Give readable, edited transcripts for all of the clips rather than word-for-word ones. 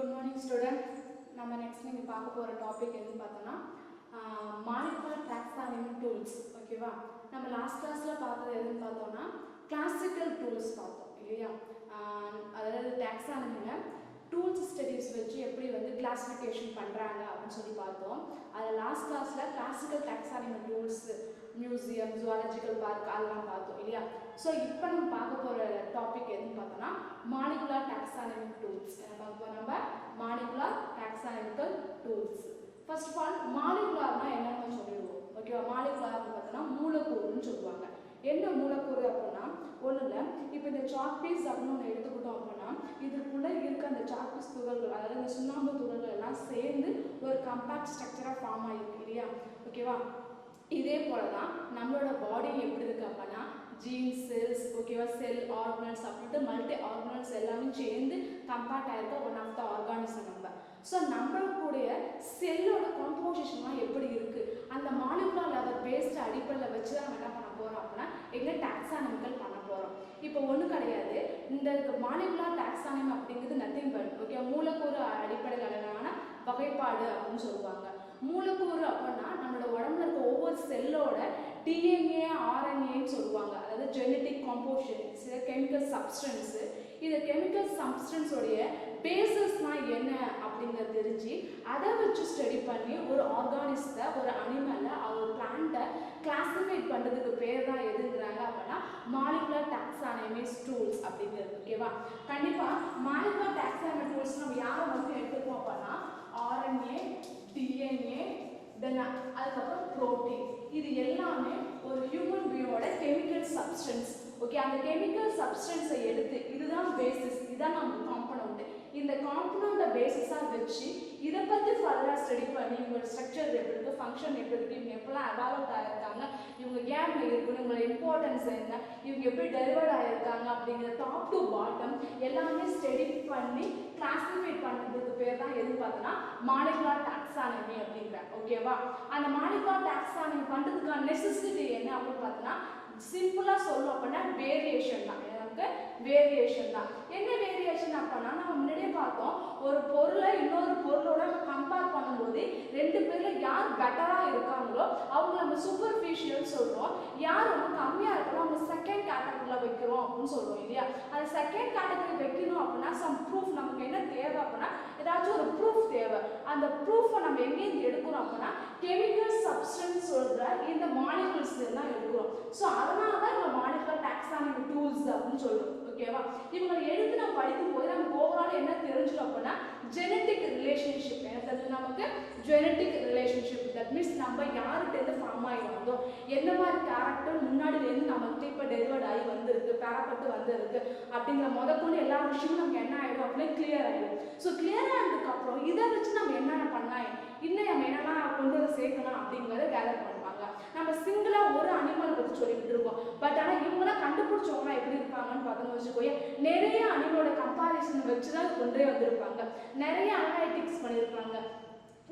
Good morning students. நம்ம next நீங்க பார்க்க போற டாபிக் என்னன்னு பார்த்தோம்னா molecular taxonomy tools. ஓகேவா? நம்ம லாஸ்ட் கிளாஸ்ல பார்த்தது என்னன்னு பார்த்தோம்னா கிளாசிக்கல் டூல்ஸ் பார்த்தோம் இல்லையா? அதாவது taxonomy-ல டூல்ஸ் ஸ்டடீஸ் வச்சு எப்படி வந்து கிளாசிஃபிகேஷன் பண்றாங்க அப்படின்னு சொல்லி பார்த்தோம். அது லாஸ்ட் கிளாஸ்ல classical taxonomy tools museum zoological park அதெல்லாம் பார்த்தோம் இல்லையா? ஸோ இப்போ நம்ம பார்க்க போகிற டாபிக் எதுன்னு பார்த்தோம்னா மாலிகுலர் டாக்ஸானமிக் டூல்ஸ். என்ன பார்க்க போகிறோம்? நம்ம molecular taxonomical tools. First of all மாலிகுலர்னா என்னன்னு சொல்லிடுவோம். ஓகேவா? மாலிகுலர்னு பார்த்தோம்னா மூலக்கூறுன்னு சொல்லுவாங்க. என்ன மூலக்கூறு அப்படின்னா ஒன்றும் இல்லை, இப்போ இந்த சாக் பீஸ் அப்படின்னு ஒன்று எடுத்துக்கிட்டோம் அப்படின்னா இதுக்குள்ளே இருக்க அந்த சாக் பீஸ் துகள்கள், அதாவது இந்த சுண்ணாம்பு துகள்கள் எல்லாம் சேர்ந்து ஒரு கம்பேக்ட் ஸ்ட்ரக்சராக ஃபார்ம் ஆகிருக்கு இல்லையா? ஓகேவா? இதே போல தான் நம்மளோட பாடி எப்படி இருக்கு அப்படின்னா ஜீன்ஸ் செல்ஸ், ஓகேவா, செல் ஆர்கனல்ஸ் அப்படின்ட்டு மல்டி ஆர்கனல்ஸ் எல்லாமே சேர்ந்து கம்பேக்ட் ஆகிருக்க ஒன் ஆஃப் த ஆர்கானிசம் நம்ம. ஸோ நம்மளுடைய செல்லோட காம்போசிஷன்லாம் எப்படி இருக்குது அந்த மாலிகுலர் லெவல் பேஸ்ட் அடிப்படையில் வச்சு தான் நம்ம என்ன பண்ண போகிறோம் அப்படின்னா எங்கே டாக்ஸானமிக்கல் பண்ண போகிறோம். இப்போ ஒன்றும் கிடையாது, இந்த மாலிகுலர் டாக்ஸானமி அப்படிங்கிறது நத்திங் பட் ஓகே மூலக்கூறு அடிப்படையிலான வகைப்பாடு அப்படின்னு சொல்லுவாங்க. மூலக்கூறு அப்படின்னா நம்மளோட உடம்புல இருக்க ஒவ்வொரு செல்லோட டிஎன்ஏ ஆர்என்ஏன்னு சொல்லுவாங்க. அதாவது ஜெனட்டிக் காம்போசிஷன், சில கெமிக்கல் சப்ஸ்டன்ஸு. இது கெமிக்கல் சப்ஸ்டன்ஸோடைய பேசஸ்னால் என்ன அப்படிங்கிறது தெரிஞ்சு அதை வச்சு ஸ்டடி பண்ணி ஒரு ஆர்கானிஸை ஒரு அனிமலை ஒரு பிளான்ட்டை கிளாஸிஃபைட் பண்ணுறதுக்கு பேர் தான் எதுங்கிறாங்க அப்படின்னா மாலிகுலர் டாக்ஸானமி டூல்ஸ் அப்படிங்கிறது. ஓகேவா? கண்டிப்பாக மாலிகுலர் டாக்ஸானமி டூல்ஸ் நம்ம யாரை வந்து எடுத்துப்போம் அப்படின்னா ஆர்என்ஏ, டிஎன்ஏ, தென் அதுக்கப்புறம் ப்ரோட்டீன். இது எல்லாமே ஒரு ஹியூமன் பீயோட கெமிக்கல் சப்ஸ்டன்ஸ். ஓகே, அந்த கெமிக்கல் சப்ஸ்டன்ஸை எடுத்து இதுதான் பேசிஸ், இதுதான் நம்ம காம்பனவுண்ட். இந்த காம்பனவுண்டை பேசிஸாக வச்சு இதை பற்றி ஃபர்தராக ஸ்டடி பண்ணி இவங்களோட ஸ்ட்ரக்சர் எப்படி இருக்குது, ஃபங்க்ஷன் எப்படி இருக்குது, இவங்க எப்பெல்லாம் அவால்வ் ஆகிருக்காங்க, இவங்க ஏன் இருக்குன்னு, இவங்களோட இம்பார்ட்டன்ஸ் என்ன, இவங்க எப்படி டெலிவர்ட் ஆகிருக்காங்க அப்படிங்கிற டாப் டு பாட்டம் எல்லாமே ஸ்டடி பண்ணி கிளாஸிஃபைட் பண்ணுறதுக்கு பேர் தான் எதுன்னு பார்த்தோன்னா மாலிகுலர் டாக்ஸானமி அப்படிங்கிறாங்க. ஓகேவா? அந்த மாலிகுலர் டாக்ஸானமி பண்ணுறதுக்கான நெசசிட்டி என்ன அப்படின்னு பார்த்தோன்னா சிம்பிளாக சொல்லணும் அப்படின்னா வேரியேஷன் தான். எனக்கு வேரியேஷன் தான். என்ன வேரியேஷன் அப்படின்னா நம்ம முன்னாடியே பார்த்தோம், ஒரு பொருளை இன்னொரு பொருளோட நம்ம கம்பேர் பண்ணும்போது ரெண்டு பேரில் யார் பெட்டராக இருக்காங்களோ அவங்க நம்ம சூப்பர்ஃபிஷியல் சொல்கிறோம், யார் ரொம்ப கம்மியாக இருக்கிறோம் அவங்க செகண்ட் கேட்டகரியில் வைக்கிறோம் அப்படின்னு சொல்கிறோம் இல்லையா? அந்த செகண்ட் கேட்டகரி வைக்கணும் அப்படின்னா சம் ப்ரூஃப் நமக்கு என்ன தேவை அப்படின்னா ஏதாச்சும் ஒரு ப்ரூஃப் தேவை. அந்த ப்ரூஃபை நம்ம எங்கேருந்து எடுக்கிறோம் அப்படின்னா கெமிக்கல் சப்ஸ்டன்ஸ் சொல்கிற இந்த மாலிகுல்ஸ் எல்லாம் எடுக்கிறோம். ஸோ அதனால தான் நம்ம மாலிகுலர் டாக்ஸானமி டூல்ஸ் அப்படின்னு சொல்கிறோம். ஓகேவா? இவங்களை எடுத்து நம்ம படிக்கும் போது நமக்கு ஓவரால் என்ன தெரிஞ்சிடும் அப்படின்னா ஜெனட்டிக் ரிலேஷன்ஷிப். என்ன தெரிஞ்சு நமக்கு ஜெனட்டிக் ரிலேஷன்ஷிப். தட் மீன்ஸ் நம்ம யார்கிட்டேருந்து ஃபார்ம் ஆகி வந்தோம், என்ன மாதிரி கேரக்டர் முன்னாடிலேருந்து நம்மகிட்ட இப்போ டெலிவர்ட் ஆகி வந்திருக்கு, பெறப்பட்டு வந்திருக்கு அப்படிங்கிற முதற்கொண்டு எல்லா விஷயமும் நமக்கு என்ன ஆகிடும் அப்படின்னு கிளியர் ஆகிடும். ஸோ கிளியர் ஆனதுக்கப்புறம் இதை வச்சு நம்ம என்னென்ன பண்ணலாம், இன்னும் நம்ம என்னெல்லாம் கொண்டு வந்து சேர்க்கலாம் அப்படிங்கிறத கேதர் பண்ணுவாங்க. நம்ம சிங்கிளாக ஒரு அனிமல் பற்றி சொல்லிக்கிட்டு இருக்கோம், பட் ஆனால் இவங்களாம் கண்டுபிடிச்சவங்களாம் எப்படி இருப்பாங்கன்னு பார்த்தோம்னு வச்சுக்கோயே நிறைய அனிமலோட கம்பாரிசன் வச்சு தான் கொண்டே வந்திருப்பாங்க. நிறைய அனலைட்டிக்ஸ் பண்ணியிருப்பாங்க,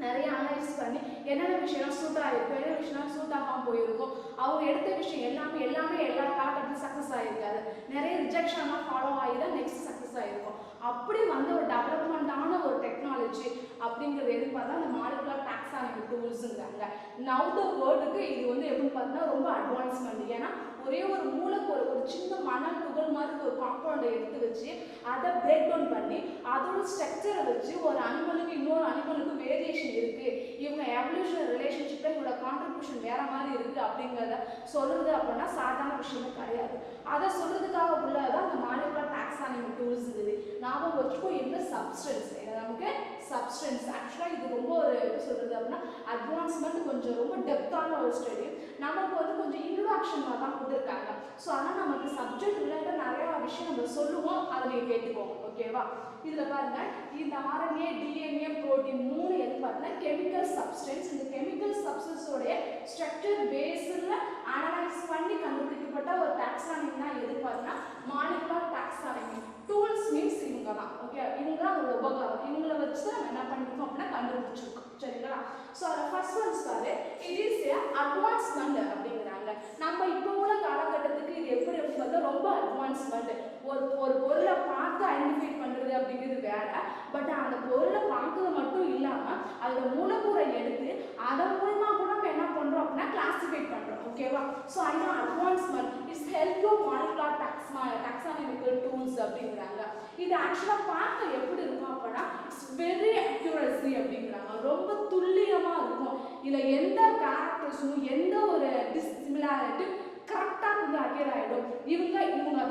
நிறைய அனலைஸ் பண்ணி என்னென்ன விஷயம்லாம் சூட் ஆகிருக்கும், என்ன விஷயம்லாம் சூட் ஆகாமல் போயிருக்கும், அவங்க எடுத்த விஷயம் எல்லாமே எல்லா காலகட்டத்திலும் சக்ஸஸ் ஆகிருக்காது. நிறைய ரிஜெக்ஷன்லாம் ஃபாலோ ஆகி தான் நெக்ஸ்ட் சக்ஸஸ் ஆகிருக்கும். அப்படி வந்து ஒரு டெவலப்மெண்ட்டான ஒரு டெக்னாலஜி அப்படிங்கிறது எதுன்னு பார்த்தா அந்த மாலிகுலர் டாக்ஸானமி டூல்ஸுங்கிறாங்க. நவ் த வேர்ல்டுக்கு இது வந்து எப்படின்னு பார்த்தீங்கன்னா ரொம்ப அட்வான்ஸ்மெண்ட். ஏன்னா ஒரே ஒரு மூலக்கூறு ஒரு சின்ன மணல் துகள் மாதிரி ஒரு காம்பவுண்டை எடுத்து வச்சு அதை பிரேக் டவுன் பண்ணி அதோட ஸ்ட்ரக்சரை வச்சு ஒரு அனிமலுக்கு இன்னொரு அனிமலுக்கு வேரியேஷன் இருக்குது, இவங்க எவல்யூஷன் ரிலேஷன்ஷிப்பில் இவங்களோட கான்ட்ரிபியூஷன் வேற மாதிரி இருக்குது அப்படிங்கிறத சொல்கிறது அப்படின்னா சாதாரண விஷயமே கிடையாது. அதை சொல்கிறதுக்காக உள்ளதான் அந்த மாலிகுலர் டாக்ஸானமி டூல்ஸ் இருக்குது. ஞாபகம் வச்சுக்கோ, இந்த சப்ஸ்டன்ஸ் நமக்கு சப்ஸ்டன்ஸ் ஆக்சுவலாக இது ரொம்ப ஒரு எப்படி சொல்கிறது அப்படின்னா அட்வான்ஸ்மெண்ட், கொஞ்சம் ரொம்ப டெப்த்தான ஒரு ஸ்டடி. நமக்கு வந்து கொஞ்சம் இன்ட்ரோடக்ஷன் தான் கொடுத்துருக்காங்க. ஸோ ஆனால் நமக்கு சப்ஜெக்ட் ரிலேட்டட் நிறையா விஷயம் நம்ம சொல்லுவோம், அதை நீங்கள் கேட்டுக்கோங்க. ஓகேவா? இதில் பாருங்க, இந்த ஆர்என்ஏ, டிஎன்ஏ, ப்ரோட்டீன் மூணு எது பார்த்தீங்கன்னா கெமிக்கல் சப்ஸ்டன்ஸ். இந்த கெமிக்கல் சப்ஸ்டன்ஸோடைய ஸ்ட்ரக்சர் பேஸில் அனலைஸ் பண்ணி கண்டுபிடிக்கப்பட்ட ஒரு டாக்ஸானமி தான் எது பார்த்தீங்கன்னா மாலிகுலர் டாக்ஸானமி டூல்ஸ். மீன்ஸ் இவங்க தான். ஓகே, இவங்க தான் ஒரு உபகரணம், இவங்களை வச்சு தான் நம்ம என்ன பண்ணிருக்கோம் அப்படின்னா கண்டுபிடிச்சிருக்கோம். சரிங்களா? ஸோ அதை ஃபர்ஸ்ட் ஒன்ஸ் பாரு, இட் இஸ் அட்வான்ஸ்மெண்ட் அப்படிங்கிறாங்க. நம்ம இப்போ உள்ள காலகட்டத்துக்கு இது எப்படி பார்த்தா ரொம்ப அட்வான்ஸ் அட்வான்ஸ்மெண்ட். ஒரு பொருளை பார்த்து ஐடென்டிஃபை பண்றது அப்படிங்கிறது வேற. பட் அந்த பொருளை பார்க்கறது மட்டும் இல்லாம அதோட மூலக்கூறை எடுத்து அதன் மூலமா கூட நம்ம என்ன பண்றோம் அப்படின்னா கிளாசிஃபை பண்றோம். ஓகேவா? ஸோ அதுதான் advancement. It's help to molecular taxonomical tools அப்படிங்கிறாங்க. இது ஆக்சுவலாக பார்க்க எப்படி இருக்கும் அப்படின்னா இட்ஸ் வெரி அக்யூரசி அப்படிங்கிறாங்க. ரொம்ப துல்லியமா இருக்கும். இதில் எந்த கேரக்டர்ஸும் எந்த ஒரு டிஸ்சிமிலாரிட்டியும் கரெக்டாக வந்து அக்யூர் ஆகிடும். இவங்க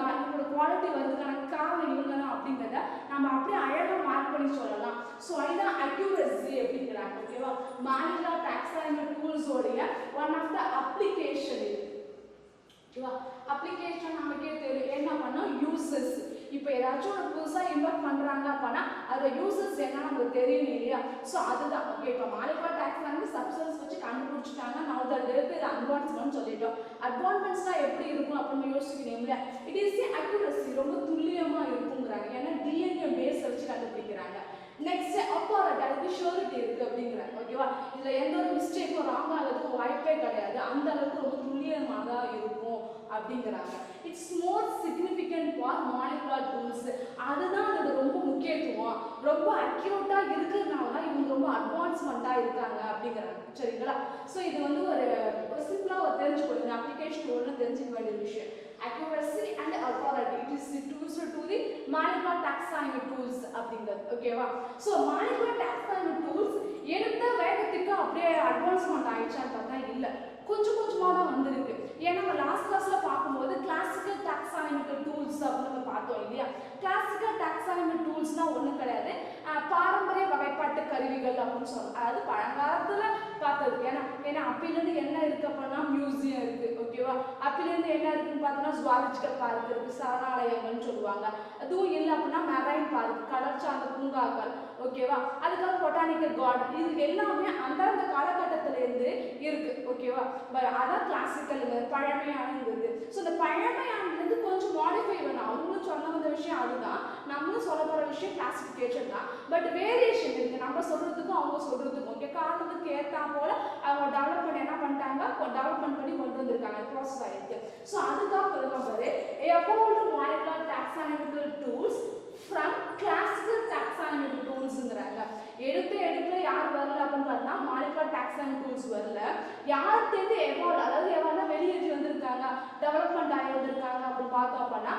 தான் இவங்களோட குவாலிட்டி வருதுக்கான காரணம் இவங்க தான் அப்படிங்கிறத நம்ம அப்படியே அழகாக மார்க் பண்ணி சொல்லலாம். ஸோ அதுதான் அக்யூரசி அப்படிங்கிறாங்க. ஓகேவா? மாலிகுலர் டாக்ஸானமிக்கல் டூல்ஸோடைய ஒன் ஆஃப் த அப்ளிகேஷன் இது. ஓகேவா? அப்ளிகேஷன் நமக்கே தெரியும். என்ன பண்ணோம்? யூசஸ். இப்போ ஏதாச்சும் ஒரு புதுசாக இன்வெர்ட் பண்ணுறாங்க அப்படின்னா அதோட யூசஸ் என்ன நமக்கு தெரியும் இல்லையா? ஸோ அதுதான். ஓகே, இப்போ மாலிகுலர் டாக்ஸானமி சப்ஸ்டன்ஸ் வச்சு கண்டுபிடிச்சிட்டாங்க. நவ் தட் இது அட்வான்ஸ்மெண்ட் சொல்லிட்டோம். அட்வான்ஸ்மெண்ட்ஸ்லாம் எப்படி இருக்கும் அப்படின்னு யோசிக்கணும் இல்லையா? இட் இஸ் அக்யூரசி, ரொம்ப துல்லியமாக இருக்குங்கிறாங்க. ஏன்னா டிஎன்ஏ பேஸ் வச்சு கண்டுபிடிக்கிறாங்க. நெக்ஸ்ட் அத்தாரிட்டி, அதுக்கு ஷூரிட்டி இருக்கு அப்படிங்கிறாங்க. ஓகேவா? இதுல எந்த ஒரு மிஸ்டேக்கும் ராங் ஆகிறதுக்கு வாய்ப்பே கிடையாது. அந்த அளவுக்கு ரொம்ப துல்லியமாக தான் இருக்கும் அப்படிங்கிறாங்க. It's more significant for molecular tools. அதுதான் அதோட ரொம்ப முக்கியத்துவம். ரொம்ப அக்யூரேட்டா இருக்கிறதுனால தான் இவங்க ரொம்ப அட்வான்ஸ்மெண்டா இருக்காங்க அப்படிங்கிறாங்க. சரிங்களா? ஸோ இது வந்து ஒரு சிம்பிளா ஒரு தெரிஞ்சுக்கணும். அப்ளிகேஷன் ஒன்று தெரிஞ்சுக்க வேண்டிய விஷயம். Accuracy and authority, it is tools to the molecular taxonomy tools அப்படிங்கிறது. ஓகேவா? ஸோ molecular taxonomy tools எடுத்த வேகத்துக்கு அப்படியே அட்வான்ஸ்மெண்ட் ஆயிடுச்சான்னு பார்த்தா இல்லை, கொஞ்சம் கொஞ்சமாக தான் வந்திருக்கு. ஏன்னா நம்ம லாஸ்ட் கிளாஸ்ல பார்க்கும்போது கிளாசிக்கல் டாக்ஸானமிக்கல் டூல்ஸ் அப்படின்னு நம்ம பார்த்தோம் இல்லையா? கிளாசிக்கல் டாக்ஸானமி டூல்ஸ்னா ஒன்றும் கிடையாது, பாரம்பரிய வகைப்பாட்டு கருவிகள் அப்படின்னு சொல்லலாம். அதாவது பழங்காலத்துல பார்த்தது. ஏன்னா அப்பிலேருந்து என்ன இருக்கு அப்படின்னா மியூசியம் இருக்கு. ஓகேவா? அப்பிலேருந்து என்ன இருக்குன்னு பார்த்தோம்னா ஜுவாலஜிக்கல் பார்க் இருக்கு, சரணாலயங்கள்னு சொல்லுவாங்க. அதுவும் இல்லை அப்படின்னா மெரைன் பார்க், கடல் சார்ந்த பூங்காக்கள். ஓகேவா? அதுக்கப்புறம் பொட்டானிக்கல் கார்டன். இது எல்லாமே அந்தந்த காலகட்டத்திலேருந்து இருக்கு. ஓகேவா? அதான் கிளாசிக்கல் பழமையானது. ஸோ இந்த பழமையானது கொஞ்சம் மாடிஃபை வேணும். அவங்களும் சொல்ல வந்த விஷயம் அதுதான், நம்மளும் சொல்ல போகிற விஷயம் கிளாசிஃபிகேஷன் தான். பட் வேரியேஷன் இருக்கு நம்ம சொல்றதுக்கும் அவங்க சொல்றதுக்கும். ஓகே, காரணத்துக்கு ஏற்றா போல அவங்க டெவலப்மெண்ட் என்ன பண்ணிட்டாங்க, டெவலப்மெண்ட் பண்ணி கொண்டு வந்திருக்காங்க, ப்ராசஸ் ஆயிருக்கு. ஸோ அதுக்காக சொல்லும்போது evolved molecular taxonomical tools from classical taxonomical toolsங்கறாங்க. எடுத்துல யார் வரல அப்படின்னு பார்த்தா molecular taxonomical tools வரல. யார் தேடி evolve, அதாவது எவனா வெளியேறி வந்திருக்காங்க, டெவலப்மெண்ட் ஆகி வந்திருக்காங்க அப்படின்னு பார்த்தோம் அப்படின்னா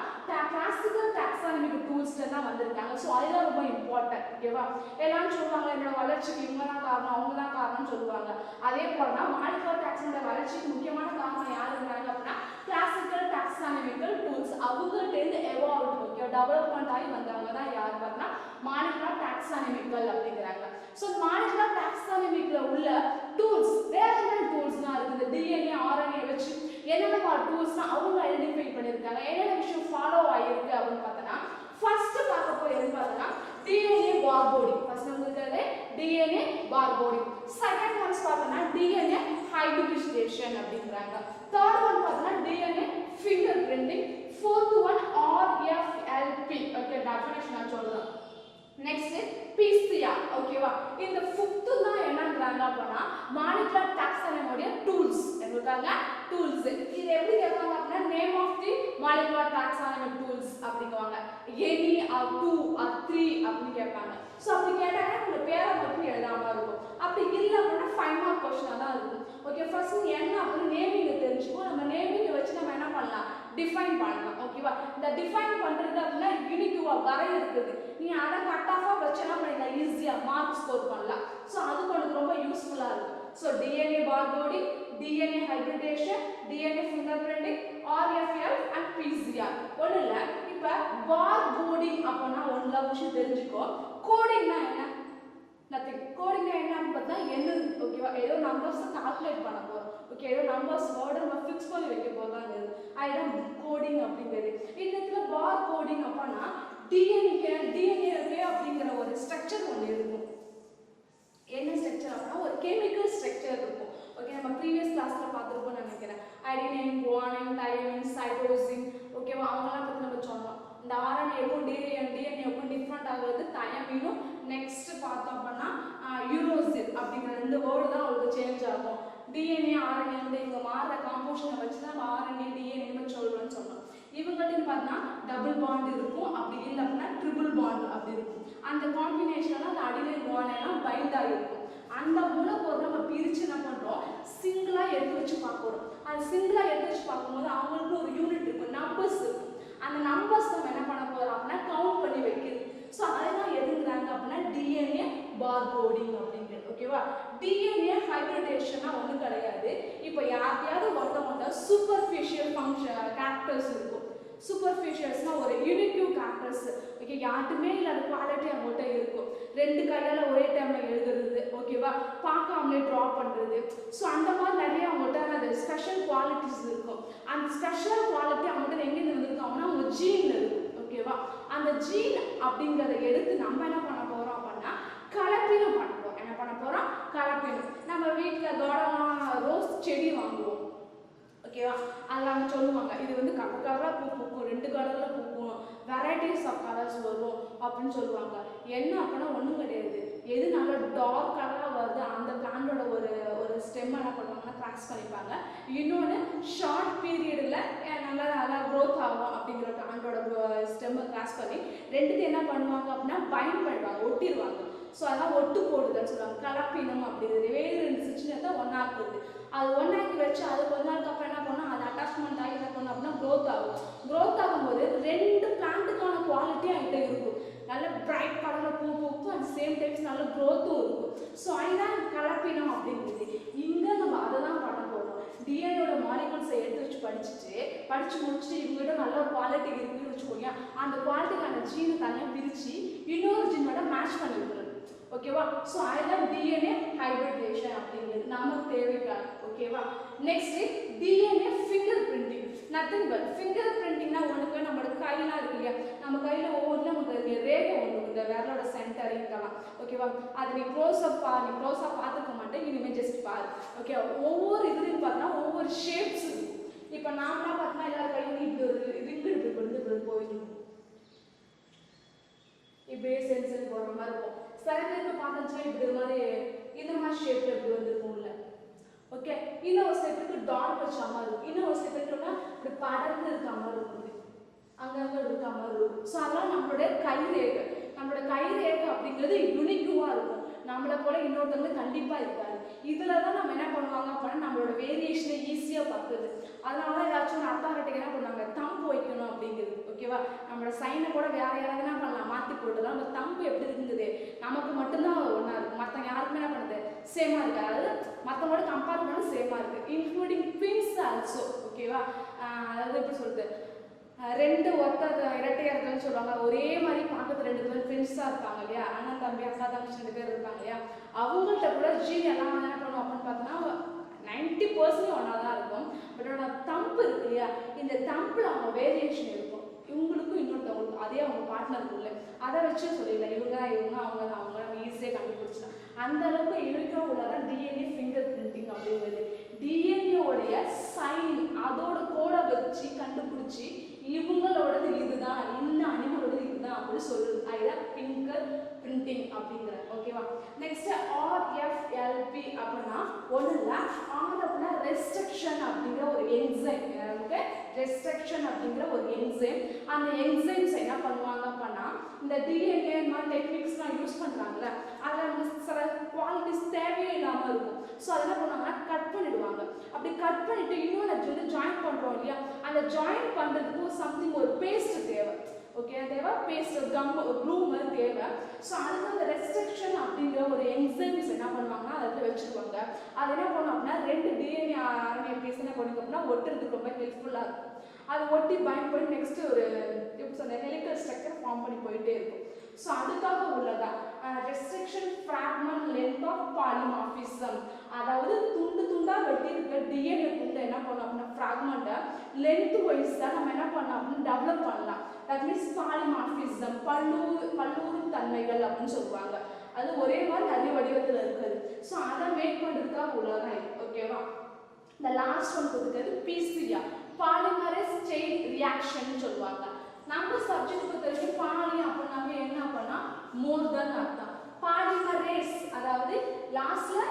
கிளாசிக்கல் டாக்ஸானமிக்கல் டூல்ஸ்ல தான் வந்திருக்காங்க. ஸோ அதுதான் ரொம்ப இம்பார்ட்டன்ட். ஓகேவா? எல்லாரும் சொல்லுவாங்க என்னோட வளர்ச்சிக்கு இவங்க தான் காரணம், அவங்க தான் காரணம்னு சொல்லுவாங்க. அதே போல தான் மாலிகுலர் டாக்ஸானமியோட வளர்ச்சிக்கு முக்கியமான காரணம் யார் இருந்தாங்க அப்படின்னா கிளாசிக்கல் டாக்ஸானமிக்கல் டூல்ஸ். அவங்கள்ட்டேருந்து எவால்வ், ஓகே, டெவலப்மெண்ட் ஆகி வந்தவங்க தான் யார் பார்த்தா மாலிகுலர் டாக்ஸானமிக்கல் அப்படிங்கிறாங்க. ஸோ மாலிகுலர் டாக்ஸானமிக்ல உள்ள டூல்ஸ் வேற என்ன டூல்ஸ்லாம் இருக்குது, டிஎன்ஏ ஆர்என்ஏ வச்சு என்னென்ன டூல்ஸ்னா அவங்க ஐடென்டிஃபை பண்ணியிருக்காங்க, என்னென்ன விஷயம் ஃபாலோ ஆகிருக்கு அப்படின்னு பார்த்தோன்னா ஃபர்ஸ்ட் பார்க்க போய் எது பார்த்தோன்னா டிஎன்ஏ பார்கோடிங். ஃபர்ஸ்ட் வந்து டிஎன்ஏ பார்கோடிங். செகண்ட் ஒன்ஸ் பார்த்தோன்னா டிஎன்ஏ ஹைபிரிடைசேஷன் அப்படிங்கிறாங்க. தேர்ட் ஒன் பார்த்தோன்னா DNA finger printing. Fourth one RFLP. Okay, definition நான் சொல்றேன். Next PCR. ஓகேவா? இந்த ஃபிஃப்த் தான் என்னங்கறாங்க அப்படினா மாலிகுலர் டாக்ஸானமியோட டூல்ஸ். என்னங்க டூல்ஸ். இது எப்படி கேட்பாங்க அப்படினா name of the molecular taxonomy tools அப்படிங்குவாங்க. எனி ஆர் 2 ஆர் 3 அப்படி கேட்பாங்க. சோ அப்படி கேட்டாங்கன்னா உங்க பேரை மட்டும் எழுதாம இருக்கும். அப்படி இல்ல அப்படினா 5 மார்க் क्वेश्चन தான் இருக்கும். ஓகே, ஃபர்ஸ்ட் என்ன அப்படி நேமிங் தெரிஞ்சுக்கோ. நம்ம நேமிங் வச்சு நம்ம என்ன பண்ணலாம், டிஃபைன் பண்ணலாம். ஓகேவா? இந்த டிஃபைன் பண்றது அப்படினா யூனிக்வா வரை இருக்குது. நீ அத கட் ஆஃபா வச்சனா பண்ணிடலாம், ஈஸியா மார்க் ஸ்கோர் பண்ணலாம். சோ அது உங்களுக்கு ரொம்ப யூஸ்ஃபுல்லா இருக்கும். So DNA barcoding, DNA hybridization, DNA fingerprinting, RFL and PCR. ஒண்ணு இல்ல, இப்ப பார்கோடிங் அப்படினா ஒண்ணு விஷயம் தெரிஞ்சுக்கோ. கோடிங்னா என்ன? நதிங். கோடிங்னா என்ன பார்த்தா என்ன, ஓகேவா? ஏதோ நம்பர்ஸ் கால்குலேட் பண்ண போறோம். ஓகே, ஏதோ நம்பர்ஸ் வேர்ட் நம்ம ஃபிக்ஸ் பண்ணி வைக்க போறதாங்க. அதுதான் கோடிங் அப்படிங்கிறது. இந்த பார் கோடிங் அப்படினா டிஎன்ஏ அப்படிங்கிற ஒரு ஸ்ட்ரக்சர் ஒன்று இருக்கும். என்ன ஸ்ட்ரக்சர் அப்படினா ஒரு கெமிக்கல் ஸ்ட்ரக்சர் இருக்கும். ஓகே, நம்ம ப்ரீவியஸ் கிளாஸ்ல பார்த்திருப்போம் நினைக்கிறேன். அடினின், குவானின், தைமின், சைட்டோசின். ஓகேவா? அவங்கலாம் பத்தி நம்ம சொன்னோம். இந்த ஆர்என்ஏக்கும் டிஎன்ஏக்கும் டிஃபரெண்ட் ஆகுது தைமினும். நெக்ஸ்ட் பார்த்தோம் அப்படின்னா யூரோசின் அப்படிங்கிற ரெண்டு வேர்டு தான் அவங்களுக்கு சேஞ்ச் ஆகும். டிஎன்ஏ ஆர்என்ஏ வந்து இவங்க மாறுற காம்போசிஷனை வச்சு தான் ஆர்என்ஏ டிஎன்ஏ சொல்றோம்னு சொன்னோம். இவங்கள்ட்ட பார்த்தா பாண்ட் இருக்கும், அப்படி இல்லை அப்படின்னா ட்ரிபிள் பாண்ட் அப்படி இருக்கும். அந்த காம்பினேஷன்ல அந்த அடிலைன் குவானைன்லாம் பைண்ட் ஆகிருக்கும். அந்த மூலப்பொருள் நம்ம பிரித்து என்ன பண்ணுறோம், சிங்கிளாக எடுத்து வச்சு பார்க்குறோம். அது சிங்கிளாக எடுத்து வச்சு பார்க்கும்போது அவங்களுக்கு ஒரு யூனிட் இருக்கும், நம்பர்ஸ் இருக்கும். அந்த நம்பர்ஸ் நம்ம என்ன பண்ண போகிறோம் அப்படின்னா கவுண்ட் பண்ணி வைக்கிறது. ஸோ அதெல்லாம் எதுங்கிறாங்க அப்படின்னா டிஎன்ஏ பார்கோடிங் அப்படிங்கிறது. ஓகேவா? டிஎன்ஏ ஹைபிரிடேஷன்னா ஒன்றும் கிடையாது. இப்போ யாரையாவது ஒருத்தவங்க சூப்பர்ஃபிஷியல் ஃபங்க்ஷன் கேரக்டர்ஸ் இருக்கும். சூப்பர்ஃபிஷியல்ஸ்னா ஒரு யூனிக்யூ கேரக்டர்ஸ். ஓகே, யாருமே இல்லாத குவாலிட்டி அவங்கள்ட்ட இருக்கும். 2 கையால் ஒரே டைமில் எழுதுறது, ஓகேவா, பார்க்காமலே ட்ரா பண்ணுறது. ஸோ அந்த மாதிரி நிறைய அவங்கள்ட்ட அந்த ஸ்பெஷல் குவாலிட்டிஸ் இருக்கும். அந்த ஸ்பெஷல் குவாலிட்டி அவங்கள்ட்ட எங்கேருந்து வந்திருக்கோம்னா அவங்க ஜீனில் இருக்கும். ஓகேவா? அந்த ஜீன் அப்படிங்கிறத எடுத்து நம்ம என்ன பண்ண போகிறோம் அப்படின்னா கலப்பினம் பண்ண போகிறோம். என்ன பண்ண போகிறோம்? கலப்பினம். நம்ம வீட்டில் தோட்டமாக ரோஸ் செடி வாங்குவோம். ஓகேவா? அதில் அவங்க சொல்லுவாங்க இது வந்து கலராக பூ பூக்கும், 2 கலரில் பூக்கும், வெரைட்டிஸ் ஆஃப் கலர்ஸ் வரும் அப்படின்னு சொல்லுவாங்க. என்ன அப்படின்னா ஒன்றும் கிடையாது. எது நல்ல டார்க் கலராக வருது அந்த பிளான்டோட ஒரு ஸ்டெம் என்ன பண்ணுவாங்கன்னா கிராஸ் பண்ணிப்பாங்க. இன்னொன்று ஷார்ட் பீரியடில் நல்லா க்ரோத் ஆகும் அப்படிங்கிற பிளான்டோட ஸ்டெம்மை கிராஸ் பண்ணி ரெண்டுத்தையும் என்ன பண்ணுவாங்க அப்படின்னா பைண்ட் பண்ணுவாங்க, ஒட்டிடுவாங்க. ஸோ அதெல்லாம் ஒட்டு போடுதுன்னு சொல்லுவாங்க. கலப்பினம் அப்படிங்கிறது வேறு 2 சிச்சுனத்தை ஒன்றாக்குறது. அது ஒன்றாக்கி வச்சு அது கொஞ்ச நாளுக்கு அப்புறம் என்ன பண்ணோம், அது அட்டாச்மெண்ட் ஆகி என்ன பண்ணோம் அப்படின்னா க்ரோத் ஆகும். க்ரோத் ஆகும்போது 2 பிளான்ட்டுக்கான குவாலிட்டி என்கிட்ட இருக்கும். நல்ல பிரைட் கலரில் பூ பூக்கும், அட் சேம் டைம்ஸ் நல்ல க்ரோத்தும் இருக்கும். ஸோ அதுதான் கலப்பினம் அப்படிங்கிறது. இங்கே நம்ம அதை தான் பண்ண போகிறோம். டிஎன்ஏட மாலிகுல்ஸை எடுத்து வச்சு படித்து முடிச்சுட்டு இவங்ககிட்ட நல்ல குவாலிட்டி இருக்குன்னு வச்சுக்கோங்க. அந்த குவாலிட்டிக்கான ஜீனை தனியாக பிரித்து இன்னொரு ஜீனோட மேட்ச் பண்ணி விடுறது. ஓகேவா? ஸோ அதுதான் டிஎன்ஏ ஹைபிரிடேஷன் அப்படிங்கிறது நமக்கு தேவைக்காது. ஓகேவா? Next DNA finger printing. Nothing but finger பிரிண்டிங்னா ஒன்றுக்கு நம்மளோட கையெல்லாம் இருக்கு இல்லையா, நம்ம கையில் ஒவ்வொன்றும் நமக்கு ரேகை ஒன்று இந்த விரலோட சென்டர் இங்கெல்லாம். ஓகேவா? அது நீ க்ளோஸாக பார்த்துக்க மாட்டேன், இனிமேல் ஜஸ்ட் பாரு. ஓகே, ஒவ்வொரு இதுலையும் பார்த்தீங்கன்னா ஒவ்வொரு ஷேப்ஸ் இருக்கும். இப்போ நாமளாம் பார்த்தீங்கன்னா எல்லாரும் கையும் இப்படி ஒரு ரிங்கு இப்படி போயிருக்கும், இப்படியே சென்சல் போடுற மாதிரி இருக்கும். சில பேருக்கு பார்த்துச்சுன்னா இப்படி ஒரு மாதிரி இந்த மாதிரி ஷேப்ல இப்படி வந்துருக்கும் உள்ள. ஓகே, இன்னும் ஒரு சில பேருக்கு டாட் வச்ச மாதிரி இருக்கும், இன்னும் ஒரு சில பேருக்கு இப்படி படர்ந்து இருக்க மாதிரி இருக்கும், அங்கங்க இருக்க மாதிரி இருக்கும். ஸோ அதெல்லாம் நம்மளுடைய கைரேகை. நம்மளோட கைரேகை அப்படிங்கிறது யூனிக்யூவாக இருக்கும். நம்மளை போல இன்னொருத்தவங்க கண்டிப்பாக இருக்காது. இதில் தான் நம்ம என்ன பண்ணுவாங்க அப்படின்னா நம்மளோட வேரியேஷனை ஈஸியாக பார்க்குது. அதனால தான் ஏதாச்சும் ஒரு அத்தாரிட்டிக்கு என்ன பண்ணுவாங்க, தம்பு வைக்கணும் அப்படிங்கிறது. ஓகேவா? நம்மளோட சைனை கூட வேற யாராவது என்ன பண்ணலாம், மாற்றி போட்டுதான். நம்ம தம்பு எப்படி இருக்குது நமக்கு மட்டும்தான் ஒன்றா இருக்கும், மற்றவங்க யாருக்குமே என்ன பண்ணுது சேமாக இருக்குது. அதாவது மற்றவங்களோட கம்பேர் பண்ண சேமாக இருக்குது, இன்க்ளூடிங் ட்வின்ஸ் ஆல்சோ. ஓகேவா? அதாவது எப்படி சொல்றது, 2 ஒத்த இரட்டையாக இருக்குன்னு சொல்லுவாங்க. ஒரே மாதிரி பார்க்கறது 2 பேர் ஃப்ரெண்ட்ஸாக இருப்பாங்க இல்லையா, அண்ணன் தம்பி அக்கா தங்கச்சி 2 பேர் இருப்பாங்க இல்லையா, அவங்கள்ட்ட கூட ஜீன் எல்லாம் என்ன பண்ணுவோம் அப்படின்னு பார்த்தோன்னா 90% ஒன்றா தான் இருக்கும். பட் ஆனால் தம்பு இருக்கு இல்லையா, இந்த தம்பில் அவங்க வேரியேஷன் இருக்கும். இவங்களுக்கும் இன்னொருத்தவங்களுக்கும் அதே அவங்க பார்ட்னருக்குள்ள அதை வச்சு சொல்லிடலாம், இவங்க அவங்க நம்ம ஈஸியாக கண்டுபிடிச்சலாம். அந்த அளவுக்கு யூனிக்காக உள்ளதான் டிஎன்ஏ ஃபிங்கர் பிரிண்டிங் அப்படிங்கிறது. டிஎன்ஏடைய சைன் அதோட கோடை வச்சு கண்டுபிடிச்சி இவங்களோடது இதுதான், இந்த அனிமலோடது இதுதான் அப்படின்னு சொல்லுது. அதுதான் ஃபிங்கர் பிரிண்டிங் அப்படிங்கிற. ஓகேவா? நெக்ஸ்ட் ஆர்எஃப்எல்பி அப்படின்னா ஒன்றும் இல்லை, ஆர் அப்படின்னா ரெஸ்ட்ரிக்ஷன் அப்படிங்கிற ஒரு என்சைம். ஓகே, ரெஸ்ட்ரிக்ஷன் அப்படிங்கிற ஒரு என்சைம். அந்த என்சைம்ஸ் என்ன பண்ணுவாங்க அப்படின்னா இந்த டிஎன்ஏ மாதிரி டெக்னிக்ஸ்லாம் யூஸ் பண்ணுறாங்கல்ல, அதில் நமக்கு சில குவாலிட்டிஸ் தேவையே இல்லாமல் இருக்கும். ஸோ அதை என்ன பண்ணுவாங்கன்னா கட் பண்ணிடுவாங்க. அப்படி கட் பண்ணிட்டு இன்னொன்று வந்து ஜாயின் பண்ணுறோம் இல்லையா, அந்த ஜாயின் பண்ணுறதுக்கு சம்திங் ஒரு பேஸ்ட் தேவை. ஓகே, தேவை பேஸ்ட், ஒரு கம், ஒரு க்ளூ மாதிரி தேவை. ஸோ அதுக்கு அந்த ரெஸ்ட்ரிக்ஷன் அப்படிங்கிற ஒரு என்சைம்ஸ் என்ன பண்ணுவாங்கன்னா அதை வச்சுருவாங்க. அது என்ன பண்ணுவோம் அப்படின்னா 2 டிஎன்ஏ ஆர்என்ஏ பீஸ் என்ன பண்ணுங்க அப்படின்னா ஒட்டுறதுக்கு ரொம்ப ஹெல்ப்ஃபுல்லாக இருக்கும். அது ஒட்டி பைண்ட் பண்ணி நெக்ஸ்ட் ஒரு எப்படி சொல்ல ஹெலிக்கல் ஸ்ட்ரக்சர் ஃபார்ம் பண்ணி போயிட்டே இருக்கும். ஸோ அதுக்காக உள்ளதா restriction fragment length of polymorphism. அதாவது துண்டு துண்டாக வெட்டி இருக்க டிஎன்ஏ துண்டை என்ன பண்ணோம் அப்படின்னா ஃப்ராக்மெண்ட்டை லென்த் வைஸ் தான் நம்ம என்ன பண்ணோம் அப்படின்னு டெவலப் பண்ணலாம். தட் மீன்ஸ் பாலிமார்பிசம், பல்லூரும் தன்மைகள் அப்படின்னு சொல்லுவாங்க. அது ஒரே மாதிரி நிறைய வடிவத்தில் இருக்குது. ஸோ அதை மேக் பண்ணுறதுக்காக உள்ளதான். ஓகேவா? இந்த லாஸ்ட் ஒன் கொடுக்குறது பிசிஆர், பாலிமரேஸ் செயின் ரியாக்ஷன் சொல்லுவாங்க. நம்ம சப்ஜெக்ட் பொறுத்த வரைக்கும் பாலி அப்படின்னாவே என்ன அப்படின்னா மோர் தென் அர்த்தம். பாலிமரேஸ் அதாவது லாஸ்ட்ல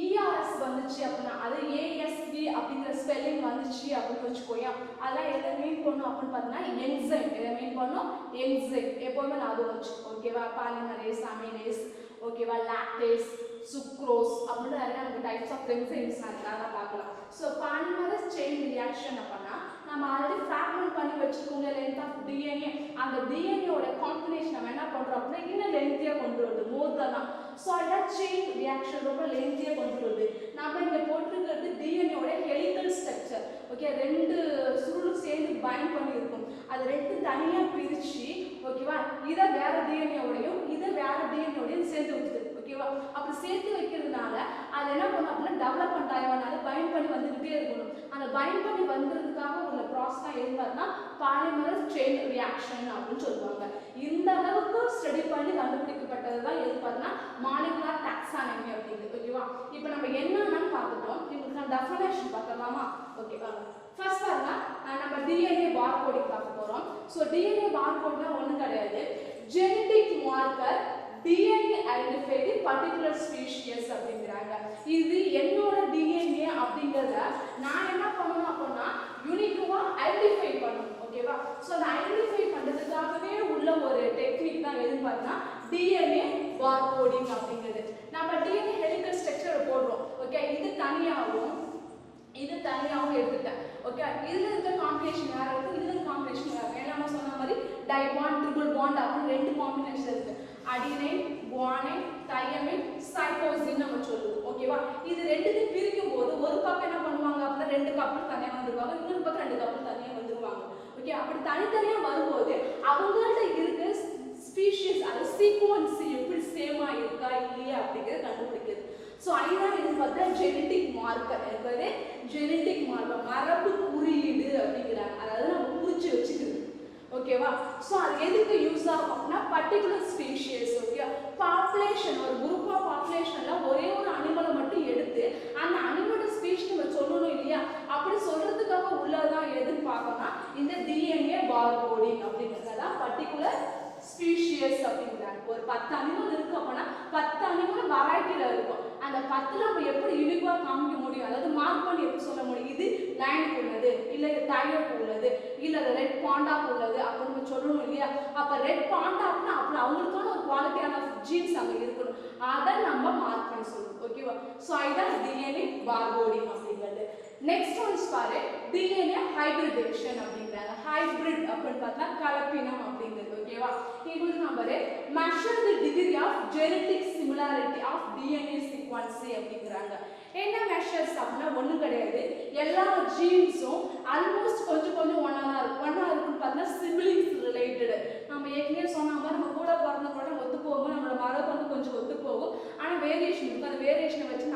இஆர்எஸ் வந்துச்சு அப்படின்னா அது ஏஎஸ்வி அப்படிங்கிற ஸ்பெல்லிங் வந்துச்சு அப்படின்னு வச்சுக்கோயா, அதெல்லாம் எதை மீன் பண்ணும் அப்படின்னா அப்படின்னு பார்த்தீங்கன்னா என்சைம். இதை மெயின் பண்ணோம் என்சைம் எப்போவுமே ஞாபகம் வச்சு ஓகேவா. பாலிமரேஸ், அமினேஸ் ஓகேவா, லாக்டேஸ், சுக்ரோஸ் அப்படின்னு நிறைய நமக்கு டைப்ஸ் ஆஃப் என்சைம்ஸ் நிறைய பார்க்கலாம். ஸோ பாலிமரஸ் செயின் ரியாக்ஷன் அப்படின்னா நம்ம ஆல்ரெடி ஃப்ராக்மெண்ட் பண்ணி வச்சுக்கோங்க லென்த் ஆஃப் டிஎன்ஏ. அந்த டிஎன்ஏவோட காம்பினேஷன் நம்ம என்ன பண்ணுறோம் அப்படின்னா இன்னும் லென்த்தியாக கொண்டு வருது மோர் தான். ஸோ அதான் செயின் ரியாக்ஷன் ரொம்ப லென்த்தியாக கொண்டு வருது. நம்ம இங்கே போட்டிருக்கிறது டிஎன்ஏவோட ஹெலிக்கல் ஸ்ட்ரக்சர் ஓகே. ரெண்டு சுருளும் சேர்ந்து பைண்ட் பண்ணி இருக்கும். அது ரெண்டு தனியாக பிரித்து ஓகேவா, இதை வேற டிஎன்ஏவோடையும் இதை வேற டிஎன்ஏவோடையும் சேர்த்து வைக்குது ஓகேவா. அப்படி சேர்த்து வைக்கிறதுனால அது என்ன பண்ணும் அப்படின்னா டெவலப்மெண்ட் ஆகும். அது பைண்ட் பண்ணி வந்துகிட்டே இருக்கணும். அந்த பைண்ட் பண்ணி வந்துறதுக்காக உள்ள ப்ராசஸ் தான் எது பார்த்தா பாலிமரஸ் செயின் ரியாக்ஷன் அப்படின்னு சொல்லுவாங்க. இந்த அளவுக்கு ஸ்டடி பண்ணி கண்டுபிடிக்கப்பட்டது தான் எது பார்த்தா மாலிகுலர் டாக்ஸானமி அப்படிங்கிறது ஓகேவா. இப்போ நம்ம என்னன்னு பார்த்துட்டோம். இதுக்கு நான் டெஃபினேஷன் பார்க்கலாமா? ஓகே ஃபர்ஸ்ட் பாருங்க, நம்ம டிஎன்ஏ பார்கோடிங் பார்க்க போறோம். ஸோ டிஎன்ஏ பார்கோட்னா ஒன்றும் கிடையாது, genetic marker DNA identify the particular species அப்படிங்கிறாங்க. இது என்னோட டிஎன்ஏ அப்படிங்கிறத நான் என்ன பண்ணணும் அப்படின்னா யூனிக்குவா ஐடென்டிஃபை பண்ணணும் ஓகேவா. ஸோ அதை ஐடென்டிஃபை பண்ணுறதுக்காகவே உள்ள ஒரு டெக்னிக் தான் எதுன்னு பார்த்தா டிஎன்ஏ பார்கோடிங் அப்படிங்கிறது. நம்ம டிஎன்ஏ ஹெலிக்கல் ஸ்ட்ரக்சர் போடுறோம் ஓகே. இது தனியாகவும் இது தனியாகவும் எடுத்துட்டேன் ஓகே. இதுல இருக்க காம்பினேஷன் வேற இருக்கு, இதுல காம்பினேஷன் வேற. ஏன்னா சொன்ன மாதிரி டைபாண்ட், ட்ரிபிள் பாண்ட் அப்படின்னு ரெண்டு காம்பினேஷன் இருக்கு. அடினைன், குவானைன், தையமின், சைட்டோசின் நம்ம சொல்லுவோம் ஓகேவா. இது ரெண்டுத்தையும் பிரிக்கும் போது ஒரு பக்கம் என்ன பண்ணுவாங்க அப்படின்னா ரெண்டு கப்பல் தனியாக வந்துருவாங்க, இன்னொரு பக்கம் ரெண்டு கப்பல் தனியாக வந்துருவாங்க ஓகே. அப்படி தனித்தனியா வரும்போது அவங்கள்ட்ட இருக்க ஸ்பீஷியஸ் அது சீக்வன்ஸ் எப்படி சேமா இருக்கா இல்லையா அப்படிங்கிறத கண்டுபிடிக்கிறது. ஸோ அதுதான் இது பார்த்தா ஜெனடிக் மார்க்கர் என்பது ஜெனடிக் மார்க்கர் மரபு குறியீடு அப்படிங்கிறாங்க. அதாவது நம்ம குறிச்சு வச்சுக்கிறது ஓகேவா. ஸோ அது எதுக்கு யூஸ் ஆகும் அப்படின்னா பர்டிகுலர் ஸ்பீஷியஸ் ஓகே. பாப்புலேஷன் ஒரு குரூப் ஆஃப் பாப்புலேஷன்ல ஒரே ஒரு அனிமலை மட்டும் எடுத்து அந்த அனிமலோட ஸ்பீஷ் நம்ம சொல்லணும் இல்லையா, அப்படி சொல்றதுக்காக உள்ளதான் எதுன்னு பார்க்கணும்னா இந்த டிஎன்ஏ பார்கோடிங் அப்படிங்கிறதான் பர்டிகுலர் ஸ்பீஷியஸ் அப்படிங்கிறாங்க. ஒரு 10 அனிமல் இருக்கு அப்படின்னா 10 அனிமல் வெரைட்டில இருக்கும். அந்த 10ல நம்ம எப்படி யூனிக்கா காமிக்க முடியும், அதாவது மார்க் பண்ணி எப்படி சொல்ல முடியும் இது லைனுக்கு உள்ளது இல்ல இது டைகருக்கு உள்ளது இல்ல ரெட் பாண்டாக்கு உள்ளது அப்படின்னு நம்ம சொல்லணும் இல்லையா. அப்ப ரெட் பாண்டா அப்படின்னா அப்படி அவங்களுக்கான ஒரு குவாலிட்டியான ஜீன்ஸ் அங்க இருக்கணும், அதை நம்ம மார்க் பண்ணி சொல்லணும் ஓகேவா. ஸோ இதுதான் டிஎன்ஏ பார்கோடிங் அப்படிங்கிறது. நெக்ஸ்ட் ஒன்ஸ் பாரு டிஎன்ஏ ஹைபிரிடேஷன் அப்படிங்கிறாங்க. ஹைபிரிட் அப்படின்னு பார்த்தா கலப்பினம் அப்படிங்கிறது ஓகேவா. இது number measure the degree of genetic similarity of DNA sequence அப்படிங்கிறாங்க. என்ன மெஷர்ஸ் அப்படின்னா ஒன்றும் கிடையாது, எல்லா ஜீன்ஸும் ஆல்மோஸ்ட் கொஞ்சம் கொஞ்சம் ஒன்றா தான் இருக்கும். ஒன்றா இருக்குன்னு பார்த்தீங்கன்னா சிப்லிங்ஸ் ரிலேட்டடு. நம்ம ஏற்கனவே சொன்ன மாதிரி நம்ம கூட பிறந்த கூட ஒத்து போகும், நம்மளோட மரபு வந்து கொஞ்சம் ஒத்து போகும், ஆனால் வேரியேஷன் இருக்கும். அந்த வேரியேஷனை வச்சு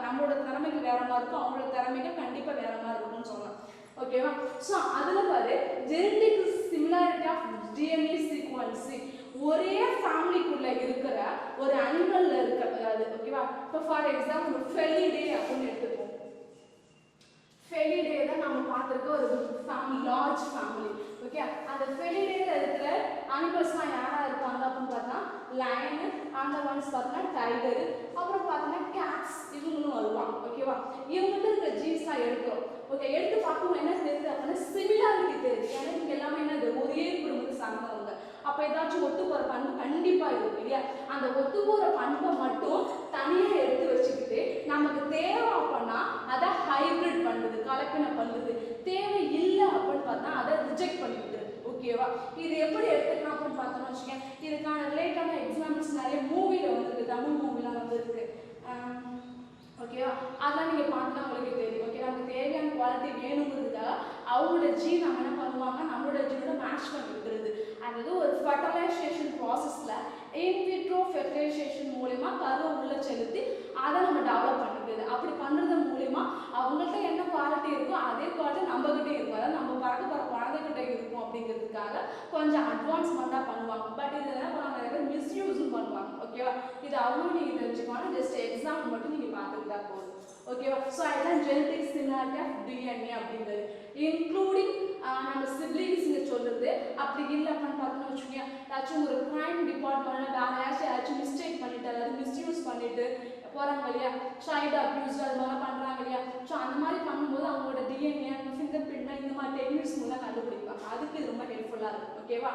நம்மளோட திறமைகள் வேற மாதிரி இருக்கும், அவங்களோட திறமைகள் கண்டிப்பாக வேற மாதிரி இருக்கும்னு சொல்லலாம் ஓகேவா. ஸோ அதில் பாரு genetic similarity of DNA sequence ஒரே ஃபேமிலிக்குள்ள இருக்கிற ஒரு அனிமல்ல இருக்கிறது ஓகேவா. இப்போ ஃபார் எக்ஸாம்பிள் ஃபெலிடே அப்படின்னு எடுத்துப்போம். ஃபெலிடே தான் நம்ம பார்த்துருக்க ஒரு ஃபேமிலி, லார்ஜ் ஃபேமிலி ஓகே. அந்த ஃபெலிடேல இருக்கிற அனிமல்ஸ்லாம் யாரா இருப்பாங்க அப்படின்னு பார்த்தா லயனு, அந்த ஒன்ஸ் பார்த்தீங்கன்னா டைகரு, அப்புறம் பார்த்தீங்கன்னா கேட்ஸ், இவங்களும் வருவாங்க ஓகேவா. இவங்ககிட்ட இருக்கிற ஜீன்ஸ்லாம் எடுக்கிறோம் ஓகே. எடுத்து பார்க்கும்போது என்ன தெரியுது அப்படின்னா சிமிலாரிட்டி தெரியுது. ஏன்னா இவங்க எல்லாமே என்னது ஒரே குடும்பத்தை சார்ந்தவங்க. அப்போ ஏதாச்சும் ஒத்து போகிற பண்பு கண்டிப்பாக இருக்கும் இல்லையா. அந்த ஒத்து போகிற பண்பை மட்டும் தனியாக எடுத்து வச்சுக்கிட்டு நமக்கு தேவை அப்படின்னா அதை ஹைபிரிட் பண்ணுது, கலப்பினம் பண்ணுது. தேவை இல்லை அப்படின்னு பார்த்தா அதை ரிஜெக்ட் பண்ணிவிடுது ஓகேவா. இது எப்படி எடுத்துக்கலாம் அப்படின்னு பார்த்தோம்னு வச்சுக்கேன். இதுக்கான ரிலேட்டான எக்ஸாம்பிள்ஸ் நிறைய மூவியில் வந்துருக்கு, தமிழ் மூவிலாம் வந்துருக்கு ஓகேவா. அதெல்லாம் நீங்கள் பார்த்தா உங்களுக்கு தெரியும் ஓகே. நமக்கு தேவையான குவாலிட்டி வேணுங்கிறதுக்காக அவங்களோட ஜீன் நம்ம என்ன பண்ணுவாங்க நம்மளோட ஜீனோட மேட்ச் பண்ணி விட்டுருது. அதாவது ஒரு ஃபர்டிலைசேஷன் ப்ராசஸில் இன்விட்ரோ ஃபெர்டிலைசேஷன் மூலிமா கருவை உள்ள செலுத்தி அதை நம்ம டெவலப் பண்ணிக்கிறது. அப்படி பண்ணுறது மூலிமா அவங்கள்ட்ட என்ன குவாலிட்டி இருக்கோ அதே குவாலிட்டி நம்மகிட்டே இருக்கும், அதாவது நம்ம பறக்க போகிற குழந்தைகிட்ட இருக்கும் அப்படிங்கிறதுக்காக கொஞ்சம் அட்வான்ஸ்மெண்ட்டாக பண்ணுவாங்க. பட் இது என்ன பண்ணுவாங்க நிறைய பேர் மிஸ்யூஸும் பண்ணுவாங்க ஓகேவா. இது அவங்களும் நீங்கள் தெரிஞ்சுக்கணும், ஜஸ்ட் எக்ஸாம்பிள் மட்டும் நீங்கள் பார்த்துக்கிட்டா போதும் ஓகேவா. ஸோ அதுதான் ஜெனடிக் சிமிலாரிட்டி ஆஃப் டிஎன்ஏ அப்படிங்கிறது, இன்க்ளூடிங் நம்ம சிப்லிங்ஸ் சொல்லுறது. அப்படி இல்லை அப்படின்னு பார்த்தோம்னு வச்சுக்கோங்க, ஏதாச்சும் ஒரு கிரைம் டிபார்ட்மெண்ட்டில் வேற யாராச்சும் மிஸ்டேக் பண்ணிட்டு அதாவது மிஸ்யூஸ் பண்ணிட்டு போகிறாங்க இல்லையா, சைல்டு அப்யூஸ் அது மாதிரிலாம் பண்ணுறாங்க இல்லையா. ஸோ அந்த மாதிரி பண்ணும்போது அவங்களோட டிஎன்ஏ ஃபிங்கர் பிரிண்ட் இந்த மாதிரி டெக்னிக்ஸ் மூலம் கண்டுபிடிப்பாங்க. அதுக்கு இருக்கு. ஓகேவா?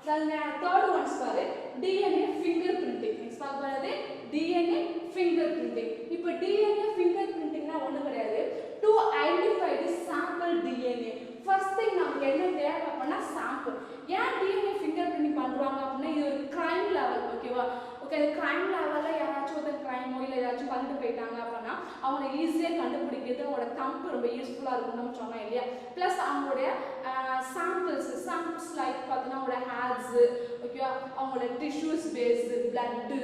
தேர்ட் ஒன்ஸ் பாரு DNA ஃபிங்கர் பிரிண்டிங். நெக்ஸ்ட் பார்க்க போறது DNA ஃபிங்கர் பிரிண்டிங். இப்போ DNA ஃபிங்கர் பிரிண்டிங்னா ஒன்றும் கிடையாது. To identify the sample DNA. First thing நமக்கு என்ன தேவை அப்படின்னா சாம்பிள். ஏன் DNA ஃபிங்கர் பிரிண்டிங் பண்ணுறாங்க அப்படின்னா இது ஒரு கிரைம் லெவல். ஓகேவா? ஓகே, கிரைம் லெவலில் யாராச்சும் ஒரு கிரைமோ இல்லை ஏதாச்சும் பண்ணிட்டு போயிட்டாங்க அப்படின்னா அவங்கள ஈஸியாக கண்டுபிடிக்கிறது அவங்களோட தம்பு ரொம்ப யூஸ்ஃபுல்லாக இருக்கும்னு நம்ம சொன்னோம் இல்லையா? ப்ளஸ் அவங்களுடைய சாம்பிள்ஸ் லைக் பார்த்தீங்கன்னா அவங்களோட ஹேர்ஸு, ஓகேவா, அவங்களோட டிஷ்யூஸ் பேஸு, பிளட்டு,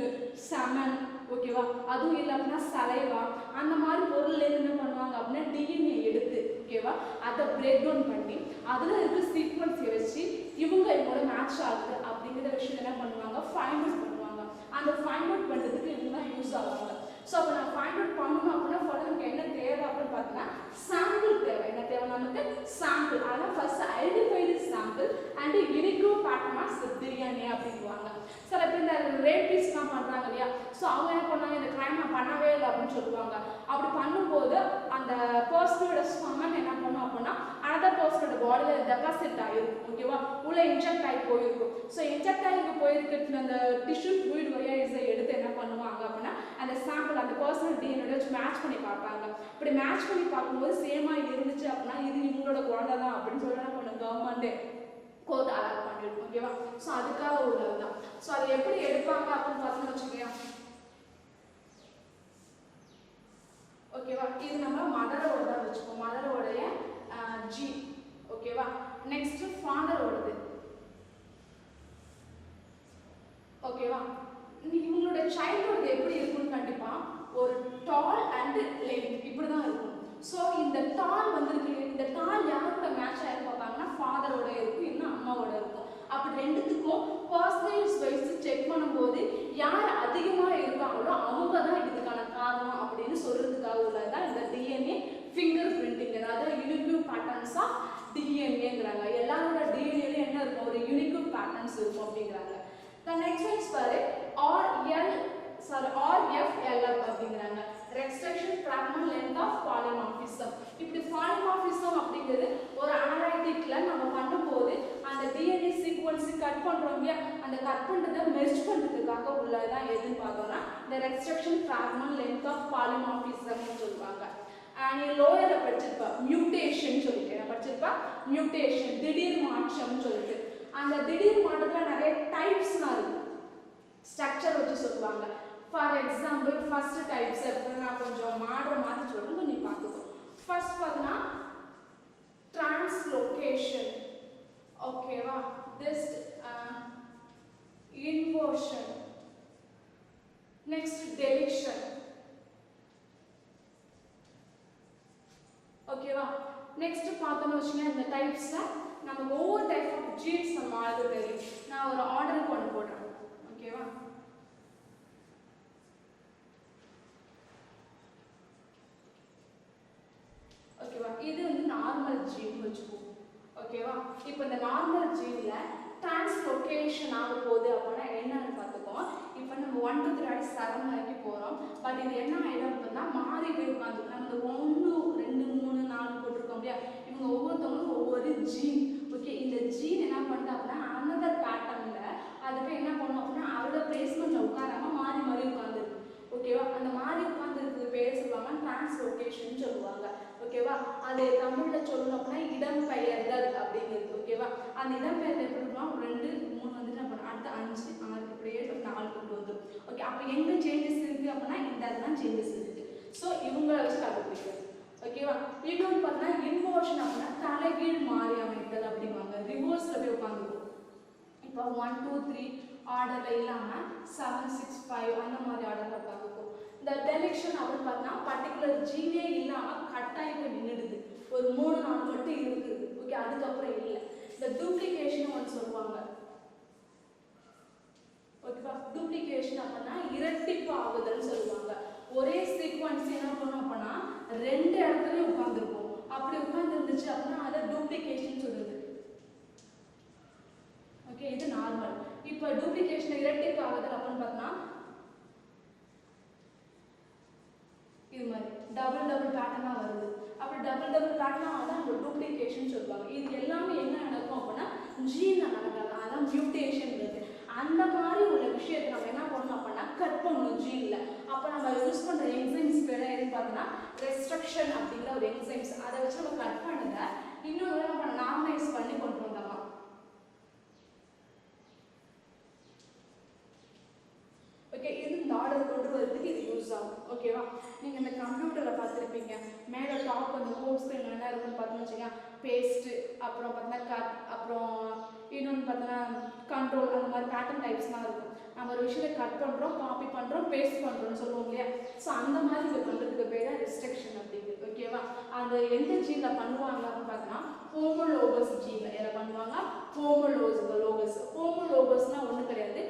செமன், ஓகேவா, அதுவும் இல்லை அப்படின்னா சலைவா, அந்த மாதிரி பொருள் என்ன பண்ணுவாங்க அப்படின்னா DNA எடுத்து, ஓகேவா, அதை பிரேக் டவுன் பண்ணி அதில் இருக்க சீக்வன்ஸை வச்சு இவங்களோட மேட்ச் ஆகுது அப்படிங்கிற விஷயம் என்ன பண்ணுவாங்க, ஃபைண்ட் அவுட் பண்ணுவாங்க. அந்த ஃபைண்ட் அவுட் பண்ணுறதுக்கு இவங்க தான் யூஸ் ஆவாங்க. ஸோ அப்போ நான் ஃபைண்ட் அவுட் பண்ணணும் அப்படின்னா ஃபர்ஸ்ட் நமக்கு என்ன தேவை அப்படின்னு பார்த்தீங்கன்னா சாம்பிள் தேவை. என்ன தேவை நமக்கு? சாம்பிள். அதான் first identify the sample and unique pattern of DNA அப்படிங்குவாங்க. சார் இப்போ இந்த ரேபிஸ்ட்லாம் பண்ணுறாங்க இல்லையா? ஸோ அவங்க என்ன பண்ணாங்க, இந்த கிரைம் நான் பண்ணவே இல்லை அப்படின்னு சொல்லுவாங்க. அப்படி பண்ணும்போது அந்த பர்சனோட ஸ்டொமக் என்ன பண்ணும் அப்படின்னா அதர் பர்சனோட பாடியில் டெபாசிட் ஆகிருக்கும். ஓகேவா? உள்ள இன்ஜெக்ட் ஆகி போயிருக்கும். ஸோ இன்ஜெக்ட் ஆகி போயிருக்கிறது அந்த டிஷ்யூ ஃப்ளூயிட் வழியாக எடுத்து என்ன பண்ணுவாங்க அப்படின்னா அந்த சாம்பிள் அந்த பர்சனல் DNA வச்சு மேட்ச் பண்ணி பார்ப்பாங்க. இப்படி மேட்ச் பண்ணி பார்க்கும்போது சேமாக இருந்துச்சு அப்படின்னா இது இவங்களோட குழந்தை தான் அப்படின்னு சொல்லி என்ன பண்ணும் கவர்மெண்ட்டு கோர்ட் அலாட் பண்ணிருக்கும். ஓகேவா? ஸோ அதுக்காக உள்ளது தான். ஸோ அதை எப்படி எடுப்பாங்க அப்படின்னு பார்த்தோம்னு வச்சுக்கோங்க. ஓகேவா? இது நம்ம மதரோட தான் வச்சுப்போம். மதரோடைய ஜி. ஓகேவா? நெக்ஸ்ட் ஃபாதரோடது. ஓகேவா? இவங்களோட சைல்டோட எப்படி இருக்கும்னு கண்டிப்பா ஒரு டால் அண்ட் லென்த் இப்படி தான் இருக்கும். ஸோ இந்த டால் வந்துருக்கு, இந்த டால் யாரோட மேட்ச் ஆகி பார்ப்பாங்கன்னா ஃபாதரோட இருக்கும், இன்னும் அம்மாவோட இருக்கும். அப்படி ரெண்டுத்துக்கும் பர்சன்டேஜ் வைஸ் செக் பண்ணும்போது யார் அதிகமாக இருக்காங்களோ அவங்க தான் இதுக்கான காரணம் அப்படின்னு சொல்றதுக்காக உள்ளது தான் இந்த DNA ஃபிங்கர் பிரிண்டிங். அதாவது யூனிக் பேட்டர்ன்ஸ் ஆஃப் DNAங்கிறாங்க. எல்லாரோட DNAல என்ன இருக்கும், ஒரு யூனிக் பேட்டர்ன்ஸ் இருக்கும் அப்படிங்கிறாங்க. நெக்ஸ்ட் ஒன்ஸ் பாரு RFLF அப்படிங்கிறாங்க. Restriction fragment length of polymorphism. இப்படி பாலிமார்பிசம் அப்படிங்கிறது ஒரு அனலைட்டிக்ல நம்ம பண்ணும்போது அந்த DNA சீக்வன்ஸ் கட் பண்றோம் இல்லையா, அந்த கட் பண்றதை மெர்ஜ் பண்றதுக்காக உள்ளதான் எதுன்னு பார்த்தோம்னா இந்த ரெஸ்ட்ரிக்ஷன் ஃப்ராக்மெண்ட் லென்த் ஆஃப் பாலிமார்பிசம்னு சொல்லுவாங்க. நீ லோயர்ல படிச்சிருப்பா மியூட்டேஷன் சொல்லிட்டு, நான் படிச்சிருப்பா மியூட்டேஷன் திடீர் மாற்றம் சொல்லிட்டு. அந்த திடீர் மாற்றத்துல நிறைய டைப்ஸ்லாம் இருக்கு, ஸ்ட்ரக்சர் வச்சு சொல்லுவாங்க. ஃபார் எக்ஸாம்பிள் ஃபர்ஸ்ட் டைப்ஸ் நான் கொஞ்சம் மாடுற மாதிரி சொல்றேன், நீ பார்த்துக்கோ. ஃபர்ஸ்ட் பார்த்தீங்கன்னா டிரான்ஸ்லோகேஷன். ஓகேவா? This inversion. Next deletion. ஓகேவா? நெக்ஸ்ட் பார்த்தோம்னு வச்சுக்கோங்க இந்த டைப்ஸ்ல நமக்கு ஒவ்வொரு டைப் ஆஃப் ஜீன்ஸ் நம்ம ஆளுக்கு தெரியும். நான் ஒரு ஆர்டருக்கு ஒன்று போடுறேன். ஓகேவா? ஓகேவா? இது வந்து நார்மல் ஜீன் வச்சுக்கோ. ஓகேவா? இப்போ இந்த நார்மல் ஜீன்ல டிரான்ஸ்லோகேஷன் ஆக போகுது அப்படின்னா என்னன்னு பார்த்துக்கோ. இப்போ நம்ம 1 2 3 7 வரைக்கும் போகிறோம். பட் இது என்ன ஆயிடும் அப்படின்னா மாறி போய் உட்காந்துருக்கோம். நம்ம இந்த 1 2 3 4 போட்டிருக்கோம் இல்லையா, இவங்க ஒவ்வொருத்தவங்களும் ஒவ்வொரு ஜீன். ஓகே, இந்த ஜீன் என்ன பண்ணுது அப்படின்னா அனதர் பேட்டர்ன்ல அதுக்கு என்ன பண்ணும் அப்படின்னா அதோட பிளேஸ்மெண்ட்ல உட்காராம மாறி மாறி உட்காந்துருக்கு. ஓகேவா? அந்த மாறி உட்காந்துருக்கு பேர் சொல்லுவாங்க டிரான்ஸ்லோகேஷன் சொல்லுவாங்க. ஓகேவா? அது தமிழ்ல சொல்லணும் அப்படின்னா இடம்பெயர்தல் அப்படிங்கிறது. ஓகேவா? அந்த இடம்பெயர்தல் எப்படி இருக்குன்னா 2 3 வந்துட்டு நம்ம அடுத்த 5 6 இப்படியே 4 கொண்டு வந்துடும். ஓகே, அப்போ எங்க சேஞ்சஸ் இருக்கு அப்படின்னா இந்த இடத்துல சேஞ்சஸ் இருக்கு. ஸோ இவங்களை வச்சு கண்டுபிடிக்கிறது. ஓகேவா? இன்னொன்று பார்த்தீங்கன்னா இன்வர்ஷன் அப்படின்னா தலைகீழ் மாறி அமைத்தல் அப்படிம்பாங்க. ரிவர்ஸ்ல போய் உட்காந்துருக்கும். இப்போ 1 2 3 ஆர்டர்ல இல்லாம 7 6 5 அந்த மாதிரி ஆர்டர்ல உட்காந்துருக்கும். இந்த டெலிஷன் அப்படின்னு பார்த்தா பர்டிகுலர் ஜீனே இல்லாம கட்டாயி போய் நின்றுடுது. ஒரு 3 4 மட்டும் இருக்குது. ஓகே, அதுக்கப்புறம் இல்லை. இந்த டூப்ளிகேஷன் ஒன்று சொல்லுவாங்க. ஓகேவா? டூப்ளிகேஷன் அப்படின்னா இரட்டிப்பு ஆகுதல்னு சொல்லுவாங்க. ஒரே சீக்வன்ஸ் என்ன பண்ணும் அப்படின்னா 2 இடத்துலயும் உட்காந்துருக்கும். அப்படி உட்கார்ந்து இருந்துச்சு அப்படின்னா அதை டூப்ளிகேஷன் சொல்லுது. ஓகே, இது நார்மல். இப்போ டூப்ளிகேஷன் இரட்டிப்பு ஆகுதல் அப்படின்னு பார்த்தா இது மாதிரி டபுள் பேட்டர்னா வருது. அப்படி டபுள் பேட்டர்னா வந்து அவங்க டூப்ளிகேஷன் சொல்லுவாங்க. இது எல்லாமே என்ன நடக்கும் அப்படின்னா ஜீன்ல அந்த மாதிரி உள்ள விஷயத்தை நம்ம என்ன பண்ணணும் அப்படின்னா கட் பண்ணணும் ஜீனில். அப்போ நம்ம யூஸ் பண்ணுற என்சைம்ஸ் பேர் எதுன்னு பார்த்தோன்னா ரெஸ்ட்ரக்ஷன் அப்படிங்கிற ஒரு என்சைம்ஸ். அதை வச்சு நம்ம கட் பண்ணுங்க, இன்னொரு நம்ம நார்மலைஸ் பண்ணி கொண்டு வந்துடலாம். ஓகே, இது இந்த ஆர்டர் கொண்டு வரதுக்கு இது யூஸ் ஆகும். ஓகேவா, நீங்கள் இந்த கம்ப்யூட்டரில் பார்த்துருப்பீங்க, மேலே டாப் அந்த ஹோம் ஸ்க்ரீன் என்ன இருக்குன்னு பார்த்தோன்னு வச்சுக்கோங்க, பேஸ்ட்டு, அப்புறம் பார்த்தீங்கன்னா கட், அப்புறம் இன்னொன்று பார்த்தோன்னா கண்ட்ரோல், அந்த மாதிரி பேட்டர்ன் டைப்ஸ்லாம் இருக்கும். நம்ம ஒரு விஷயத்தை கட் பண்ணுறோம், காப்பி பண்ணுறோம், பேஸ்ட் பண்ணுறோம்னு சொல்லுவோம் இல்லையா. ஸோ அந்த மாதிரி இதை பண்ணுறதுக்கு பேர் தான் ரெஸ்ட்ரிக்ஷன் அப்படிங்கிறது. ஓகேவா, அந்த எந்த ஜீனில் பண்ணுவாங்க அப்படின்னு பார்த்தோன்னா ஹோமோலோகஸ் ஜீனில் எதை பண்ணுவாங்க, ஹோமோலோகஸ்னால் ஒன்றும் கிடையாது,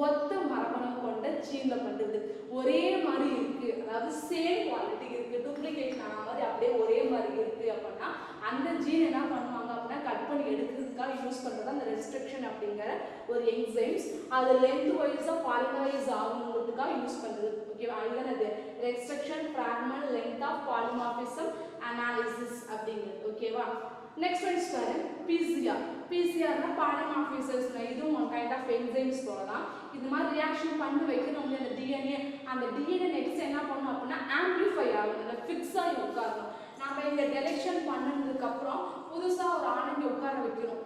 ஒத்த மரபணு கொண்ட ஜீனில் பண்ணுறது. ஒரே மாதிரி இருக்குது, அதாவது சேம் குவாலிட்டி இருக்குது, டூப்ளிகேஷன் ஆன மாதிரி அப்படியே ஒரே மாதிரி இருக்குது அப்படின்னா அந்த ஜீன் என்ன பண்ணுவாங்க அப்படின்னா கட் பண்ணி எடுக்கிறதுக்காக யூஸ் பண்ணுறது அந்த ரெஸ்ட்ரிக்ஷன் அப்படிங்கிற ஒரு என்சைம்ஸ். அது லென்த் வைஸாக பாலிமரைஸ் ஆகணுங்கிறதுக்காக யூஸ் பண்ணுறது. ஓகேவா, அதுதான் அது restriction fragment length of polymorphism analysis அப்படிங்கிறது. ஓகேவா, நெக்ஸ்ட் ஒன்ஸ் பாரு பிசிஆர். பிசிஆர்னா பாலிமார்பிசம்ஸ், இதுவும் ஒன் கைண்ட் ஆஃப் என்சைம்ஸ் போலதான். இது மாதிரி ரியாக்ஷன் பண்ணி வைக்கணும் அந்த டிஎன்ஏ. அந்த டிஎன்ஏ நெக்ஸ்ட் என்ன பண்ணணும் அப்படின்னா ஆம்பிளிஃபை ஆகும், அதில் ஃபிக்ஸ் ஆகி உட்காரணும். நம்ம இங்கே டெலெக்ஷன் பண்ணதுக்கப்புறம் புதுசாக ஒரு ஆணை இங்கே உட்கார வைக்கணும்.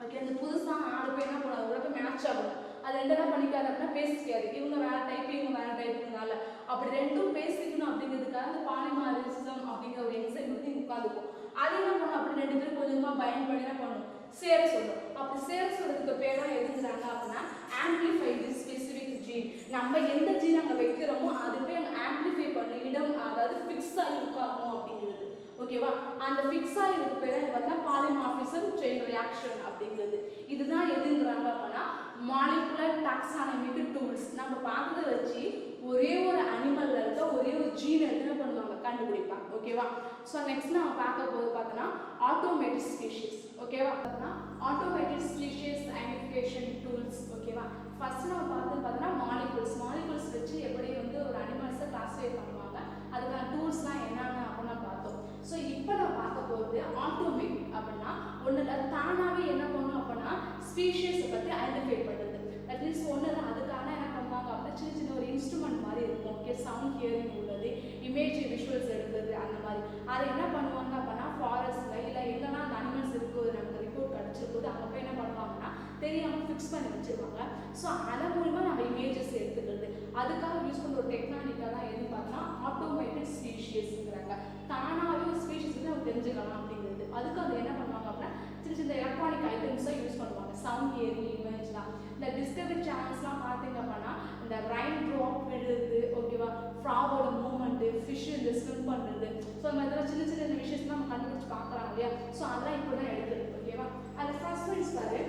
ஓகே, அந்த புதுசாக ஆடு போய் என்ன பண்ணணும், அதோட மேட்ச் ஆகணும். அது ரெண்டு என்ன பண்ணிக்காது அப்படின்னா பேசிக்காது, இவங்க வேற டைப் இவங்க வேற டைப்புனால அப்படி ரெண்டும் பேசிக்கணும் அப்படிங்கிறதுக்காக அந்த பாலிமாரிசம் அப்படிங்கிற ஒரு என்சைம் வந்து உட்காந்துக்கும். அது என்ன பண்ணணும் அப்படி ரெண்டு பேரும் கொஞ்சமாக பயன்படி என்ன பண்ணணும் சேர சொல்லணும். அப்படி சேர சொல்றதுக்கு பேராக எதுங்கிறாங்க அப்படின்னா ஆம்பிளிஃபை திஸ் ஸ்பெசிஃபிக் ஜீன். நம்ம எந்த ஜீன் அங்கே வைக்கிறோமோ அது போய் அங்கே ஆம்பிளிஃபை பண்ண இடம், அதாவது ஃபிக்ஸ் ஆகி உட்காரணும் அப்படிங்கிறது. ஓகேவா, அந்த ஃபிக்ஸ் ஆகிறதுக்கு பேர் பார்த்தா பாலிமார்பிசம் செயின் ரியாக்ஷன் அப்படிங்கிறது. இதுதான் எதுங்கிறாங்க அப்படின்னா மாலிகுலர் டாக்ஸானமிக் டூல்ஸ். நம்ம பார்த்ததை வச்சு ஒரே ஒரு அனிமல்ல இருக்க ஒரே ஒரு ஜீன் என்ன பண்ணுவாங்க கண்டுபிடிப்பாங்க. ஓகேவா, ஸோ நெக்ஸ்ட் நம்ம பார்க்க போது பார்த்தோன்னா ஆட்டோமேட்டிக் ஸ்பீஷீஸ். ஓகேவா, பார்த்தோன்னா ஆட்டோமேட்டிக் ஸ்பீஷீஸ் ஐடென்டிஃபிகேஷன் டூல்ஸ். ஓகேவா, ஃபர்ஸ்ட் நம்ம பார்த்தோன்னா மாலிகுல்ஸ் வச்சு எப்படி வந்து ஒரு அனிமல்ஸை கிளாஸிஃபை பண்ணுவாங்க, அதுக்கான டூல்ஸ்லாம் என்னென்ன அப்படின்னு பார்த்தோம். ஸோ இப்போ நான் பார்க்க போகிறது ஆட்டோமேட்டிக் அப்படின்னா ஒன்றும் இல்லை, தானாகவே என்ன பண்ணணும் அப்படின்னா ஸ்பீஷீஸை பற்றி ஐடென்டிஃபை பண்ணுறது. தட் மீன்ஸ் ஒன்று இல்லை, அதுக்கான என்ன பண்ணுவாங்க அப்படின்னா சின்ன சின்ன ஒரு இன்ஸ்ட்ருமெண்ட் மாதிரி இருக்கும். ஓகே, சவுண்ட் ஹியரிங் உள்ளது, இமேஜ் விஷுவல்ஸ் எடுக்கிறது, அந்த மாதிரி. அதை என்ன பண்ணுவாங்க அப்படின்னா ஃபாரஸ்ட்டில் இல்லை எங்கன்னா அந்த அனிமல்ஸ் இருக்குது நமக்கு ரிப்போர்ட் கிடச்சிருக்குது, அங்கே போய் என்ன பண்ணுவாங்கன்னா தெரியாமல் ஃபிக்ஸ் பண்ணி வச்சுருவாங்க. ஸோ அதன் மூலிமா நம்ம இமேஜஸ் எடுத்துக்கிறது. அதுக்காக யூஸ் பண்ணுற ஒரு டெக்னானிக்காக தான் எதுன்னு பார்த்தோன்னா ஆட்டோமேட்டிக் ஸ்பீஷீஸ்ங்கிறாங்க. தானாகவே ஒரு ஸ்பீஷீஸ் வந்து நம்ம தெரிஞ்சுக்கலாம் அப்படிங்கிறது. அதுக்கு அது என்ன பண்ணுவாங்க அப்படின்னா சின்ன சின்ன எலக்ட்ரானிக் ஐட்டம்ஸாக யூஸ் பண்ணுவாங்க, சவுண்ட் ஹியரிங், இமேஜ்லாம். இந்த டிஸ்கவரி சேனல்ஸ்லாம் பார்த்தீங்க அப்படின்னா இந்த ரைன் ட்ராப் விடுறது, ஓகேவா, ஃப்ராகோட மூவ்மெண்ட்டு, ஃபிஷ் இந்த ஸ்விம் பண்ணுறது, ஸோ அந்த மாதிரி சின்ன சின்ன விஷயம்லாம் நம்ம கண்டுபிடிச்சி பார்க்குறாங்க இல்லையா. ஸோ அதெல்லாம் இப்போ தான் எடுக்கிறது. ஓகேவா, அதில் ஃபர்ஸ்ட் ஒன்ஸ் பாரு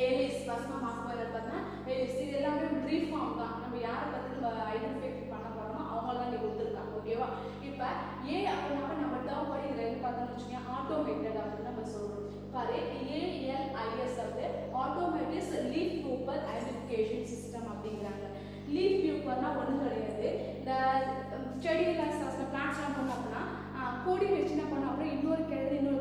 ஏலிஸ். ஃபர்ஸ்ட் நம்ம பார்க்க போகிறது பார்த்தீங்கன்னா ஏலிஸ். இது எல்லாமே ப்ரீஃப் ஃபார்ம் தான், நம்ம யாரை பற்றி நம்ம ஐடென்டிஃபை பண்ண போகிறோமோ அவங்கள தான் இங்கே கொடுத்துருக்காங்க. ஓகேவா, இப்போ அப்படின்னா நம்ம டேர்ம் படி இதில் என்ன பார்த்தோம்னு வச்சுக்கோங்க ஆட்டோமேட்டட் அப்படின்னு நம்ம சொல்கிறோம். பாரு ALIS வந்து ஆட்டோமேட்டிக் லீஃப் வியூப்பர் ஐடென்டிஃபிகேஷன் சிஸ்டம் அப்படிங்கிறாங்க. லீஃப் வியூப்பர்னா ஒன்றும் கிடையாது, இந்த செடியில் பிளான்ட்ஸ்லாம் பண்ணோம் அப்படின்னா கொடி வச்சு என்ன பண்ணோம் அப்புறம் இன்னொரு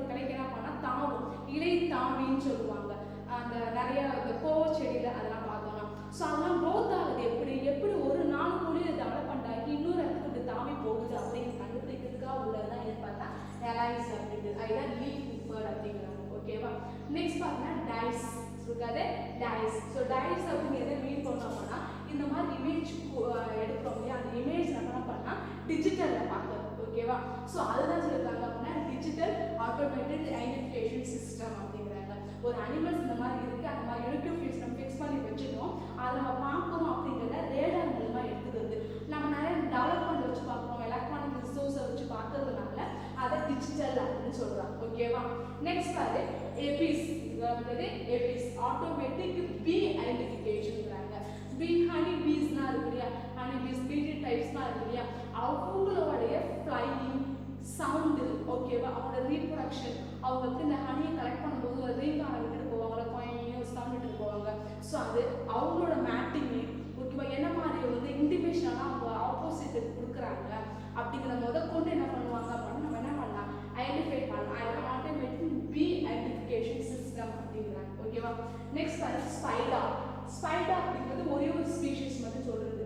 கிளைக்கு என்ன பண்ணால் தாவும், இலை தாவின்னு சொல்லுவாங்க. அந்த நிறைய கோவ செடியில் அதெல்லாம் பார்த்தோம்னா ஸோ அதெல்லாம் க்ரோத் ஆகுது. எப்படி ஒரு நாலு கொடி டெவலப்மெண்ட் ஆகி இன்னொரு இடத்துக்கு தாவி போகுது அப்படின்னு கண்டுபிடிக்கிறதுக்காக உள்ளதுதான் எது பார்த்தா எலைஸ் அப்படின்றது. அதுதான் லீஃப் வியூப்பர் அப்படிங்கிறாங்க. ஓகேவா, நெக்ஸ்ட் பார்த்தீங்கன்னா டைஸ் இருக்காது, டைஸ். ஸோ டைஸ் அப்படின்னு எதை மீன் பண்ணோம்னா இந்த மாதிரி இமேஜ் எடுக்கிறோம் இல்லையா, அந்த இமேஜ் என்ன பண்ணால் டிஜிட்டலில் பார்க்குறது. ஓகேவா, ஸோ அதுதான் சொல்லியிருக்காங்க அப்படின்னா டிஜிட்டல் ஆட்டோமேட்டட் ஐடென்டிஃபிகேஷன் சிஸ்டம் அப்படிங்கிறாங்க. ஒரு அனிமல்ஸ் இந்த மாதிரி இருக்குது, அந்த மாதிரி யூடியூப் ஃபீஸ் நம்ம ஃபிக்ஸ் பண்ணி வச்சுக்கணும், அதை நம்ம பார்க்கணும் அப்படிங்கிறத ரேடார் மூலமாக எடுத்துக்கிறது. நம்ம நிறைய டெவலப்மெண்ட் வச்சு பார்க்குறோம், எலக்ட்ரானிக் ரிசோர்ஸை வச்சு பார்க்கறதுனால அதை டிஜிட்டல் அப்படின்னு சொல்கிறாங்க. ஓகேவா, நெக்ஸ்ட் பாரு ஏபிஸ். ஏபிஸ் ஆட்டோமேட்டிக் பீ ஐடென்டிஃபிகேஷன்ங்கிறாங்க. பீ ஹனி பீஸ்லாம் இருக்கு இல்லையா, ஹனி பீஸ் பீடி டைப்ஸ்லாம் இருக்கு இல்லையா, அவங்களுடைய ஃப்ளையிங் சவுண்டு. ஓகேவா, அவங்களோட ரீப்ரொடக்ஷன், அவங்க வந்து இந்த ஹனியை கலெக்ட் பண்ணும்போது ஒரு ரீங்கான விட்டுட்டு போவாங்களா, கொஞ்சம் சவுண்ட் விட்டுட்டு போவாங்க. ஸோ அது அவங்களோட மேட்டிங்கு. ஓகேவா, என்ன மாதிரி வந்து இன்டிமேஷனாக அவங்க ஆப்போசிட்டுக்கு கொடுக்குறாங்க அப்படிங்கிற கொண்டு என்ன பண்ணுவாங்க அப்படின்னு நம்ம என்ன பண்ணலாம் ஐடென்டிஃபை பண்ணலாம். அதெல்லாம் ஆட்டோமேட்டிக் பீ ஐடென்டிஃபிகேஷன் சிஸ்டம் அப்படிங்கிறாங்க. ஓகேவா, நெக்ஸ்ட் வந்து ஸ்பைடர். ஸ்பைடர் அப்படிங்கிறது ஒரே ஒரு ஸ்பீஷீஸ் மட்டும் சொல்றது.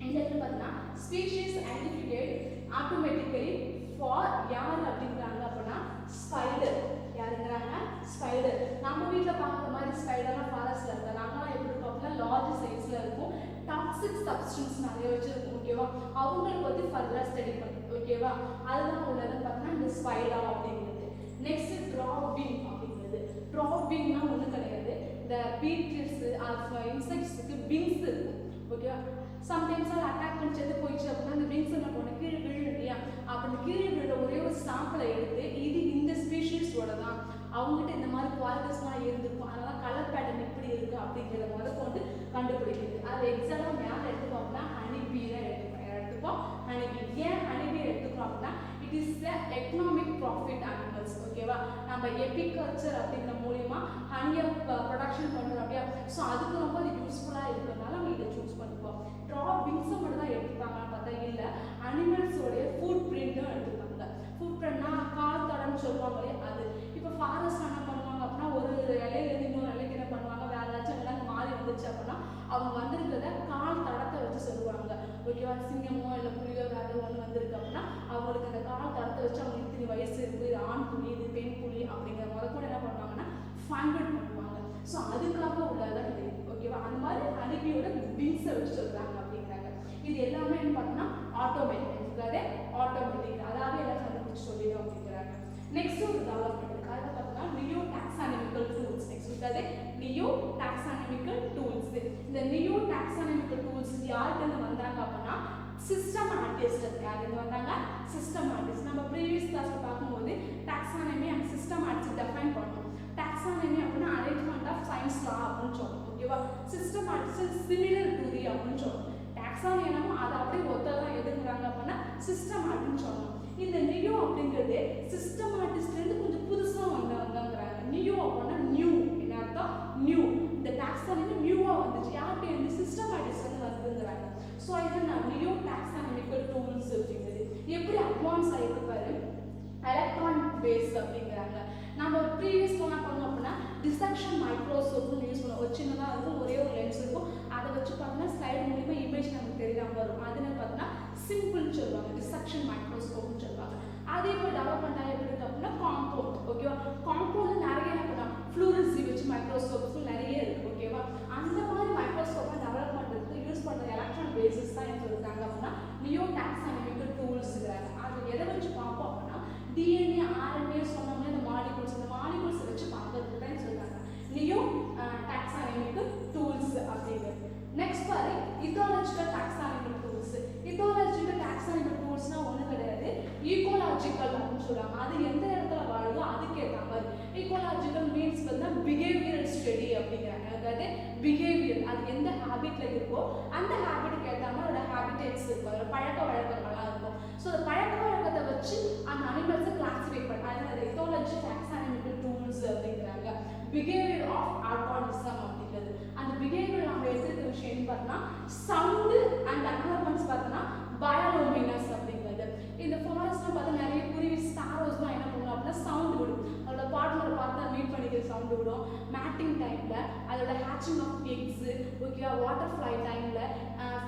இந்த இடத்துல பார்த்தீங்கன்னா ஸ்பீஷீஸ் ஐடென்டிஃபைட் ஆட்டோமேட்டிக்கலி ஃபார் யார் அப்படிங்கிறாங்க அப்படின்னா ஸ்பைடர். யாருங்கிறாங்க? ஸ்பைடர். நம்ம வீட்டில் பார்க்குற மாதிரி ஸ்பைடர்லாம் ஃபாரஸ்ட்ல இருக்காது. நாங்களாம் எப்படி இருக்கோம் அப்படின்னா லார்ஜ் சைஸ்ல இருக்கும். டாக்ஸிக் சப்ஸ்டன்ஸ் நிறைய வச்சிருக்கும். ஓகேவா? அவங்களை பற்றி ஃபர்தராக ஸ்டடி பண்ணி. ஓகேவா? அதுதான் உள்ளதுன்னு பார்த்தீங்கன்னா இந்த ஸ்பைடர் அப்படிங்கிறது. நெக்ஸ்ட் ட்ராப்பிங் அப்படிங்கிறது. ட்ராப்பிங்னா ஒன்றும் கிடையாது. இந்த பீட்டில்ஸ் இன்செக்ட்ஸுக்கு விங்ஸ் இருக்கும். ஓகேவா? சம்டைம்ஸ் அது அட்டாக் பண்ணி செத்து போயிடுச்சு அப்படின்னா அந்த விங்ஸ் என்ன பண்ண கீழே விழும் இல்லையா? அப்போ அந்த கீழே விழுற ஒரே ஒரு சாம்பிளை எடுத்து இது இந்த ஸ்பீஷீஸோட தான், அவங்ககிட்ட இந்த மாதிரி குவாலிட்டிஸ்லாம் இருந்திருக்கும், அதனால கலர் பேட்டர்ன் எப்படி இருக்கு அப்படிங்கிறத முதற்கொண்டு கண்டுபிடிக்குது. அது எக்ஸாம்பிள் யார் எடுத்துப்போம் அப்படின்னா ஹனிபீ தான் எடுத்துப்போம். ஹனிபீ ஏன் ஹனிபீ எடுத்துக்கிறோம் அப்படின்னா it is the economic profit animals. ஓகேவா? நம்ம எபிகல்ச்சர் அப்படிங்கிற மூலியமா ஹனியை ப்ரொடக்ஷன் பண்ணுறோம் அப்படியா? ஸோ அதுக்கு ரொம்ப அது யூஸ்ஃபுல்லாக இருக்கிறதுனால நம்ம இதை சூஸ் பண்ணிப்போம். ட்ராப்பிங்ஸை மட்டும் தான் எடுத்துப்பாங்கன்னு பார்த்தா இல்லை, அனிமல்ஸோடைய ஃபுட் பிரிண்ட்டும் எடுத்துப்பாங்க. ஃபுட் பிரிண்ட்னா கால் தடம்னு சொல்லுவாங்களே அது. இப்போ ஃபாரஸ்ட் என்ன பண்ணுவாங்க அப்படின்னா ஒரு இலையிலேருந்து இன்னொரு இலைக்கு என்ன பண்ணுவாங்க, வேற ஏதாச்சும் விலங்கு மாறி வந்துச்சு அப்படின்னா அவங்க வந்திருக்கிறத கால் தடத்தை வச்சு சொல்லுவாங்க. ஓகேவா? சிங்கமோ இல்லை புலியோ வேற ஒன்று வந்திருக்கு அப்படின்னா அவங்களுக்கு அந்த கால் தடத்தை வச்சு அவங்க இத்தனை வயசு இருக்குது, இது ஆண் புலி இது பெண் புலி அப்படிங்கிற முத கூட என்ன பண்ணுவாங்கன்னா ஃபைண்ட் பண்ணுவாங்க. ஸோ அதுக்காக உள்ளதான் இது. ஓகேவா? அந்த மாதிரி ஹனிபியோட விங்ஸை வச்சு சொல்றாங்க அப்படிங்கிறாங்க. இது எல்லாமே என்ன பார்த்தோம்னா ஆட்டோமேட்டிக். ஆட்டோமேட்டிக் அதாவது எல்லாம் கண்டுபிடிச்சு சொல்லிடும் அப்படிங்கிறாங்க. நெக்ஸ்ட் ஒரு டெவலப்மெண்ட் இருக்கு. அதை பார்த்தோம்னா நியோ டாக்ஸானமிக்கல் டூல்ஸ். நெக்ஸ்ட் இருக்காது நியோ டாக்ஸானமிக்கல் டூல்ஸ். இந்த நியோ டாக்ஸானமிக்கல் டூல்ஸ் யாருக்குன்னு வந்தாங்க அப்படின்னா சிஸ்டமேட்டிஸ்ட். யாருன்னு வந்தாங்க? சிஸ்டமேட்டிஸ்ட். நம்ம ப்ரீவியஸ் கிளாஸ்ல பார்க்கும்போது டாக்ஸானமி அண்ட் சிஸ்டமேட்டிஸ்ட் டிஃபைன் பண்ணோம். டாக்ஸானமி அப்படின்னா அரேஞ்ச்மெண்ட் ஆஃப் சயின்ஸ் லா அப்படின்னு சொல்றோம். ஓகேவா? சிஸ்டமேட்டிஸ்ட் சிமிலர் டு தி அப்படின்னு சொல்றோம். டாக்ஸானமி என்னமோ அதை அப்படியே ஒத்ததான் எதுங்கிறாங்க அப்படின்னா சிஸ்டமேட்டிக்னு சொல்லணும். இந்த நியோ அப்படிங்கிறது சிஸ்டமேட்டிஸ்ட்லேருந்து கொஞ்சம் புதுசாக வந்தாங்கிறாங்க. நியோ அப்படின்னா நியூ. என்ன அர்த்தம்? நியூ. இந்த டாக்ஸானமி நியூவாக வந்துச்சு. யார்கிட்ட இருந்து? சிஸ்டமேட்டிஸ்ட் வந்துங்கிறாங்க. ஸோ இதை நான் நியோ டாக்ஸானமிக்கல் டூல்ஸ் அப்படிங்கிறது எப்படி அட்வான்ஸ் ஆகிட்டு பாரு, எலக்ட்ரானிக் பேஸ் அப்படிங்கிறாங்க. நம்ம ப்ரீவியஸ் என்ன பண்ணோம் அப்படின்னா டிசெக்ஷன் மைக்ரோஸ்கோப்னு யூஸ் பண்ணுவோம். ஒரு சின்னதாக இருக்கும், ஒரே ஒரு லென்ஸ் இருக்கும். அதை வச்சு பார்த்தீங்கன்னா ஸ்லைடு மூலிமா இமேஜ் நமக்கு தெரியாமல் வரும். அதுன்னு பார்த்தீங்கன்னா சிம்பிள்னு சொல்லுவாங்க, டிசெக்ஷன் மைக்ரோஸ்கோப்னு சொல்லுவாங்க. அதே போல் டெவலப்மெண்ட் ஆகி எப்படி இருக்கு அப்படின்னா காம்பவுண்ட். ஓகேவா? காம்பவுண்ட் நிறைய பண்ணலாம். ஃப்ளூரஸி வச்சு மைக்ரோஸ்கோப்ஸ் நிறைய இருக்கு. ஓகேவா? அந்த மாதிரி மைக்ரோஸ்கோப்பை டெவலப் பண்ணுறதுக்கு யூஸ் பண்ணுற எலக்ட்ரான் பேசிஸ் தான் என்ன சொல்லிட்டாங்க அப்படின்னா நியோ டாக்ஸானமிக்கல் டூல்ஸ்ங்கிறாங்க. அது எதை வச்சு பார்ப்போம் அப்படின்னா டிஎன்ஏ ஆர்என்ஏ சொன்னோம்னா இந்த மாலிகூல்ஸ் வச்சு பார்க்கறதுக்கு தான் சொல்றாங்க நியோ டாக்ஸானமிக்கல் டூல்ஸ் அப்படிங்கிறது. நெக்ஸ்ட் பாரு இத்தாலஜிக்கல் டாக்ஸானமிக்கல் டூல்ஸ். இத்தாலஜிக்கல் டாக்ஸானமிக்கல் டூல்ஸ்னா ஒன்றும் கிடையாது, ஈகோலாஜிக்கல் அப்படின்னு சொல்லுவாங்க. அது எந்த இடத்துல வாழுதோ அதுக்கு ஏற்ற மாதிரி. ஈகோலாஜிக்கல் மீன்ஸ் வந்து பிஹேவியரல் ஸ்டடி அப்படிங்கிறாங்க. அதாவது பிஹேவியர் அது எந்த ஹேபிட்ல இருக்கோ அந்த ஹேபிட்டுக்கு ஏற்ற மாதிரி அதோட ஹேபிட்டேட்ஸ் இருக்கும், அதோட பழக்க வழக்கங்கள்லாம் இருக்கும். ஸோ அந்த பழக்க வழக்கத்தை வச்சு அந்த அனிமல்ஸை கிளாஸிஃபை பண்ணாங்க. அது இத்தாலஜி டாக்ஸானமிக்கல் டூல்ஸ் அப்படிங்கிறாங்க. பிஹேவியர் ஆஃப் ஆர்கானிசம் அப்படிங்கிறது. அந்த பிஹேவியர் நம்ம எடுத்துக்கிற விஷயம் பார்த்தோம்னா சவுண்டு அண்ட் அனர்மெண்ட்ஸ் பார்த்தோம்னா பயோலூமினஸ் அப்படிங்கிறது. இந்த ஃபாரஸ்ட்லாம் பார்த்தா நிறைய குருவி ஸ்டாரோஸ்லாம் என்ன பண்ணுவோம் அப்படின்னா சவுண்ட் விடும். அதோட பார்ட்னரை பார்த்தா மீட் பண்ணிக்கிற சவுண்டு விடும். மேட்டிங் டைமில் அதோட ஹேச்சிங் ஆஃப் எக்ஸு, ஓகேவா, வாட்டர் ஃப்ளை டைமில்,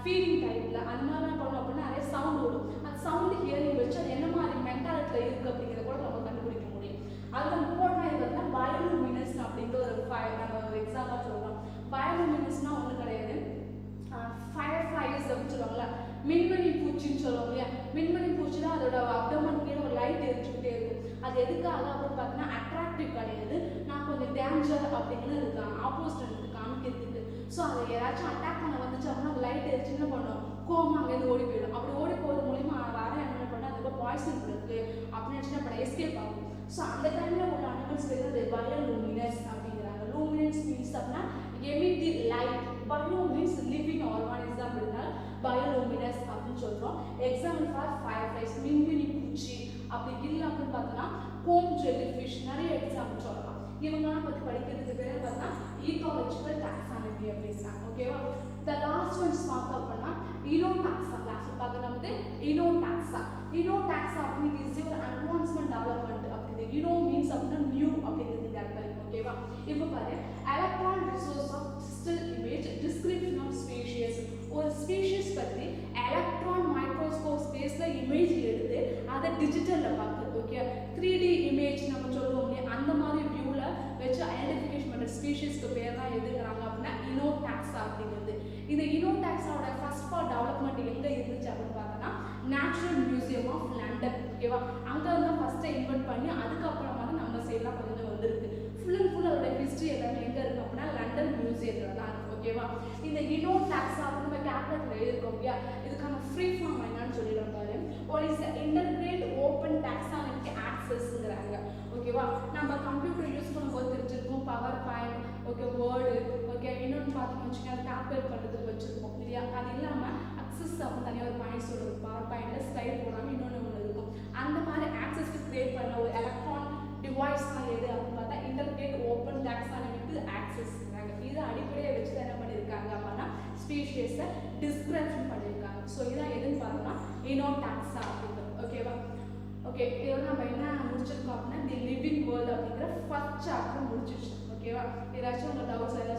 ஃபீடிங் டைமில் அந்த மாதிரிலாம் பண்ணோம் அப்படின்னா நிறைய சவுண்ட் விடும். அந்த சவுண்டு ஹியரிங் வச்சு அது என்ன மாதிரி மென்டாலிட்டியில் இருக்குது அப்படிங்கிறத கூட நம்ம கண்டுபிடிக்க முடியும். அதில் இம்பார்ட்டனாக இருக்கிறதுனா பயோலூமினஸ் அப்படின்ற ஒரு நம்ம ஒரு எக்ஸாம்பிளாக சொல்கிறோம். பயோலூமினஸ்னால் ஒன்றும் கிடையாது, ஃபயர் ஃப்ளைஸ் அப்படின்னு சொல்லுவாங்களா, மின்மணி பூச்சின்னு சொல்லுவாங்க இல்லையா. மின்மணி பூச்சி தான் அதோட அப்டமன் கீழே ஒரு லைட் எரிச்சுக்கிட்டே இருக்கும். அது எதுக்காக அப்படின்னு பார்த்தீங்கன்னா அட்ராக்டிவ் கிடையாது, நான் கொஞ்சம் டேஞ்சர் அப்படின்னு இருக்காங்க ஆப்போசிட் எனக்கு காமிக்கிறதுக்கு. ஸோ அதை யாராச்சும் அட்டாக் பண்ண வந்துச்சு அப்படின்னா அந்த லைட் எரிச்சு என்ன பண்ணும், கோவம் அங்கேருந்து ஓடி போயிடும். அப்படி ஓடி போகிறது மூலிமா வேற என்ன பண்ணால் அதுக்கு பாய்சன் இருக்குது அப்படின்னு நினச்சிட்டு அப்படி எஸ்கேப் ஆகும். ஸோ அந்த டைமில் உள்ள அனிமல்ஸ் பேர் அது பயோலூமினஸ் அப்படிங்கிறாங்க. லூமினஸ் மீன்ஸ் அப்படின்னா எமிட் தி light. Bio means living organism அப்படின்னா பயோலூமினஸ் அப்படின்னு சொல்கிறோம். எக்ஸாம்பிள் ஃபார் ஃபயர் ஃப்ளைஸ், மின்மினி பூச்சி. அப்படி இல்லை அப்படின்னு பார்த்தோன்னா கோம் ஜெல்லி ஃபிஷ், நிறைய எக்ஸாம்பிள் சொல்லலாம். இவங்களாம் பற்றி படிக்கிறதுக்கு பேர் பார்த்தா ஈகாலஜிக்கல் டாக்ஸானமி அப்படிங்கிறாங்க. ஓகேவா? த லாஸ்ட் ஒன்ஸ் பார்த்தோம் அப்படின்னா இனோடாக்ஸா. லாஸ்ட் பார்க்க வந்து இனோடாக்ஸா. இனோடாக்ஸா அப்படின்னு ஒரு அட்வான்ஸ்மெண்ட் டெவலப்மெண்ட் அப்படிங்கிறது. இனோ மீன்ஸ் அப்படின்னா நியூ அப்படிங்கிறது ஓகேவா? இப்போ பாரு, electron resource of digital image description of species. ஒரு ஸ்பீஷியஸ் பற்றி எலக்ட்ரான் மைக்ரோஸ்கோப் ஸ்பேஸில் இமேஜ் எடுத்து அதை டிஜிட்டலில் பார்க்குது. ஓகே, 3D இமேஜ் நம்ம சொல்லுவோம் இல்லையா, அந்த மாதிரி வியூவில் வச்சு ஐடென்டிஃபிகேஷன் பண்ணுற ஸ்பீஷிஸ்க்கு பேர் தான் எதுக்குறாங்க அப்படின்னா இனோடாக்ஸா அப்படிங்கிறது. இந்த இனோடாக்ஸாவோட ஃபர்ஸ்ட் பார்ட் டெவலப்மெண்ட் எங்கே இருந்துச்சு அப்படின்னு பார்த்தோன்னா நேச்சுரல் மியூசியம் ஆஃப் லண்டன். ஓகேவா? அங்கே தான் ஃபஸ்ட்டு இன்வென்ட் பண்ணி அதுக்கப்புறமா தான் நம்ம சைட்லாம் கொஞ்சம் வந்திருக்கு. ஃபுல் அண்ட் ஃபுல் அதோட ஹிஸ்ட்ரி எல்லாமே எங்கே இருக்குது அப்படின்னா லண்டன் மியூசியத்தில் தான் இருக்குது. ஓகேவா? இந்த இனோடாக்ஸா நம்ம கேப்லெட்டில் எழுதிருக்கோம் இல்லையா, இதுக்கான ஃப்ரீ ஃபார்ம் என்னன்னு சொல்லிடுறோம் பாரு. What is the integrate open taxonomic ஆக்சஸ்ங்கிறாங்க. ஓகேவா? நம்ம கம்ப்யூட்டர் யூஸ் பண்ணும்போது தெரிஞ்சிருக்கும் power point, okay, Word, okay, இன்னொன்று பார்த்தோம்னு வச்சுக்கோங்க கால்குலேட் பண்ணுறதுக்கு வச்சுருக்கோம் இல்லையா. அது இல்லாமல் அக்சஸ் அப்படின்னு தனியாக ஒரு பாயிண்ட் சொல்லுது. பவர் பாயிண்டில் ஸ்டைல் போடாமல் இன்னொன்று ஒன்று இருக்கும். அந்த மாதிரி ஆக்சஸ்க்கு கிரியேட் பண்ண ஒரு எலக்ட்ரான் டிவைஸ் தான் எது அப்படின்னு பார்த்தா இன்டர்கிரேட் ஓப்பன் டாக்ஸானமிக் ஆக்சஸ்ங்கிறாங்க. இதை அடிப்படையை வச்சு தான் என்ன பண்ணியிருக்காங்க அப்படின்னா ஸ்பீஷியஸை டிஸ்கிரிப்ஷன் பண்ணியிருக்காங்க. ஸோ இதான் எதுன்னு பார்த்தோம்னா இனோடாக்ஸா அப்படிங்கிறது. ஓகேவா? ஓகே, இதோட நம்ம என்ன முடிச்சிருக்கோம் அப்படின்னா தி லிவிங் வேர்ல்டு அப்படிங்கிற ஃபர்ஸ்ட் சாப்டர் முடிச்சிருச்சு. ஓகேவா? ஏதாச்சும் உங்கள் டவுட்ஸ் ஏதாச்சும்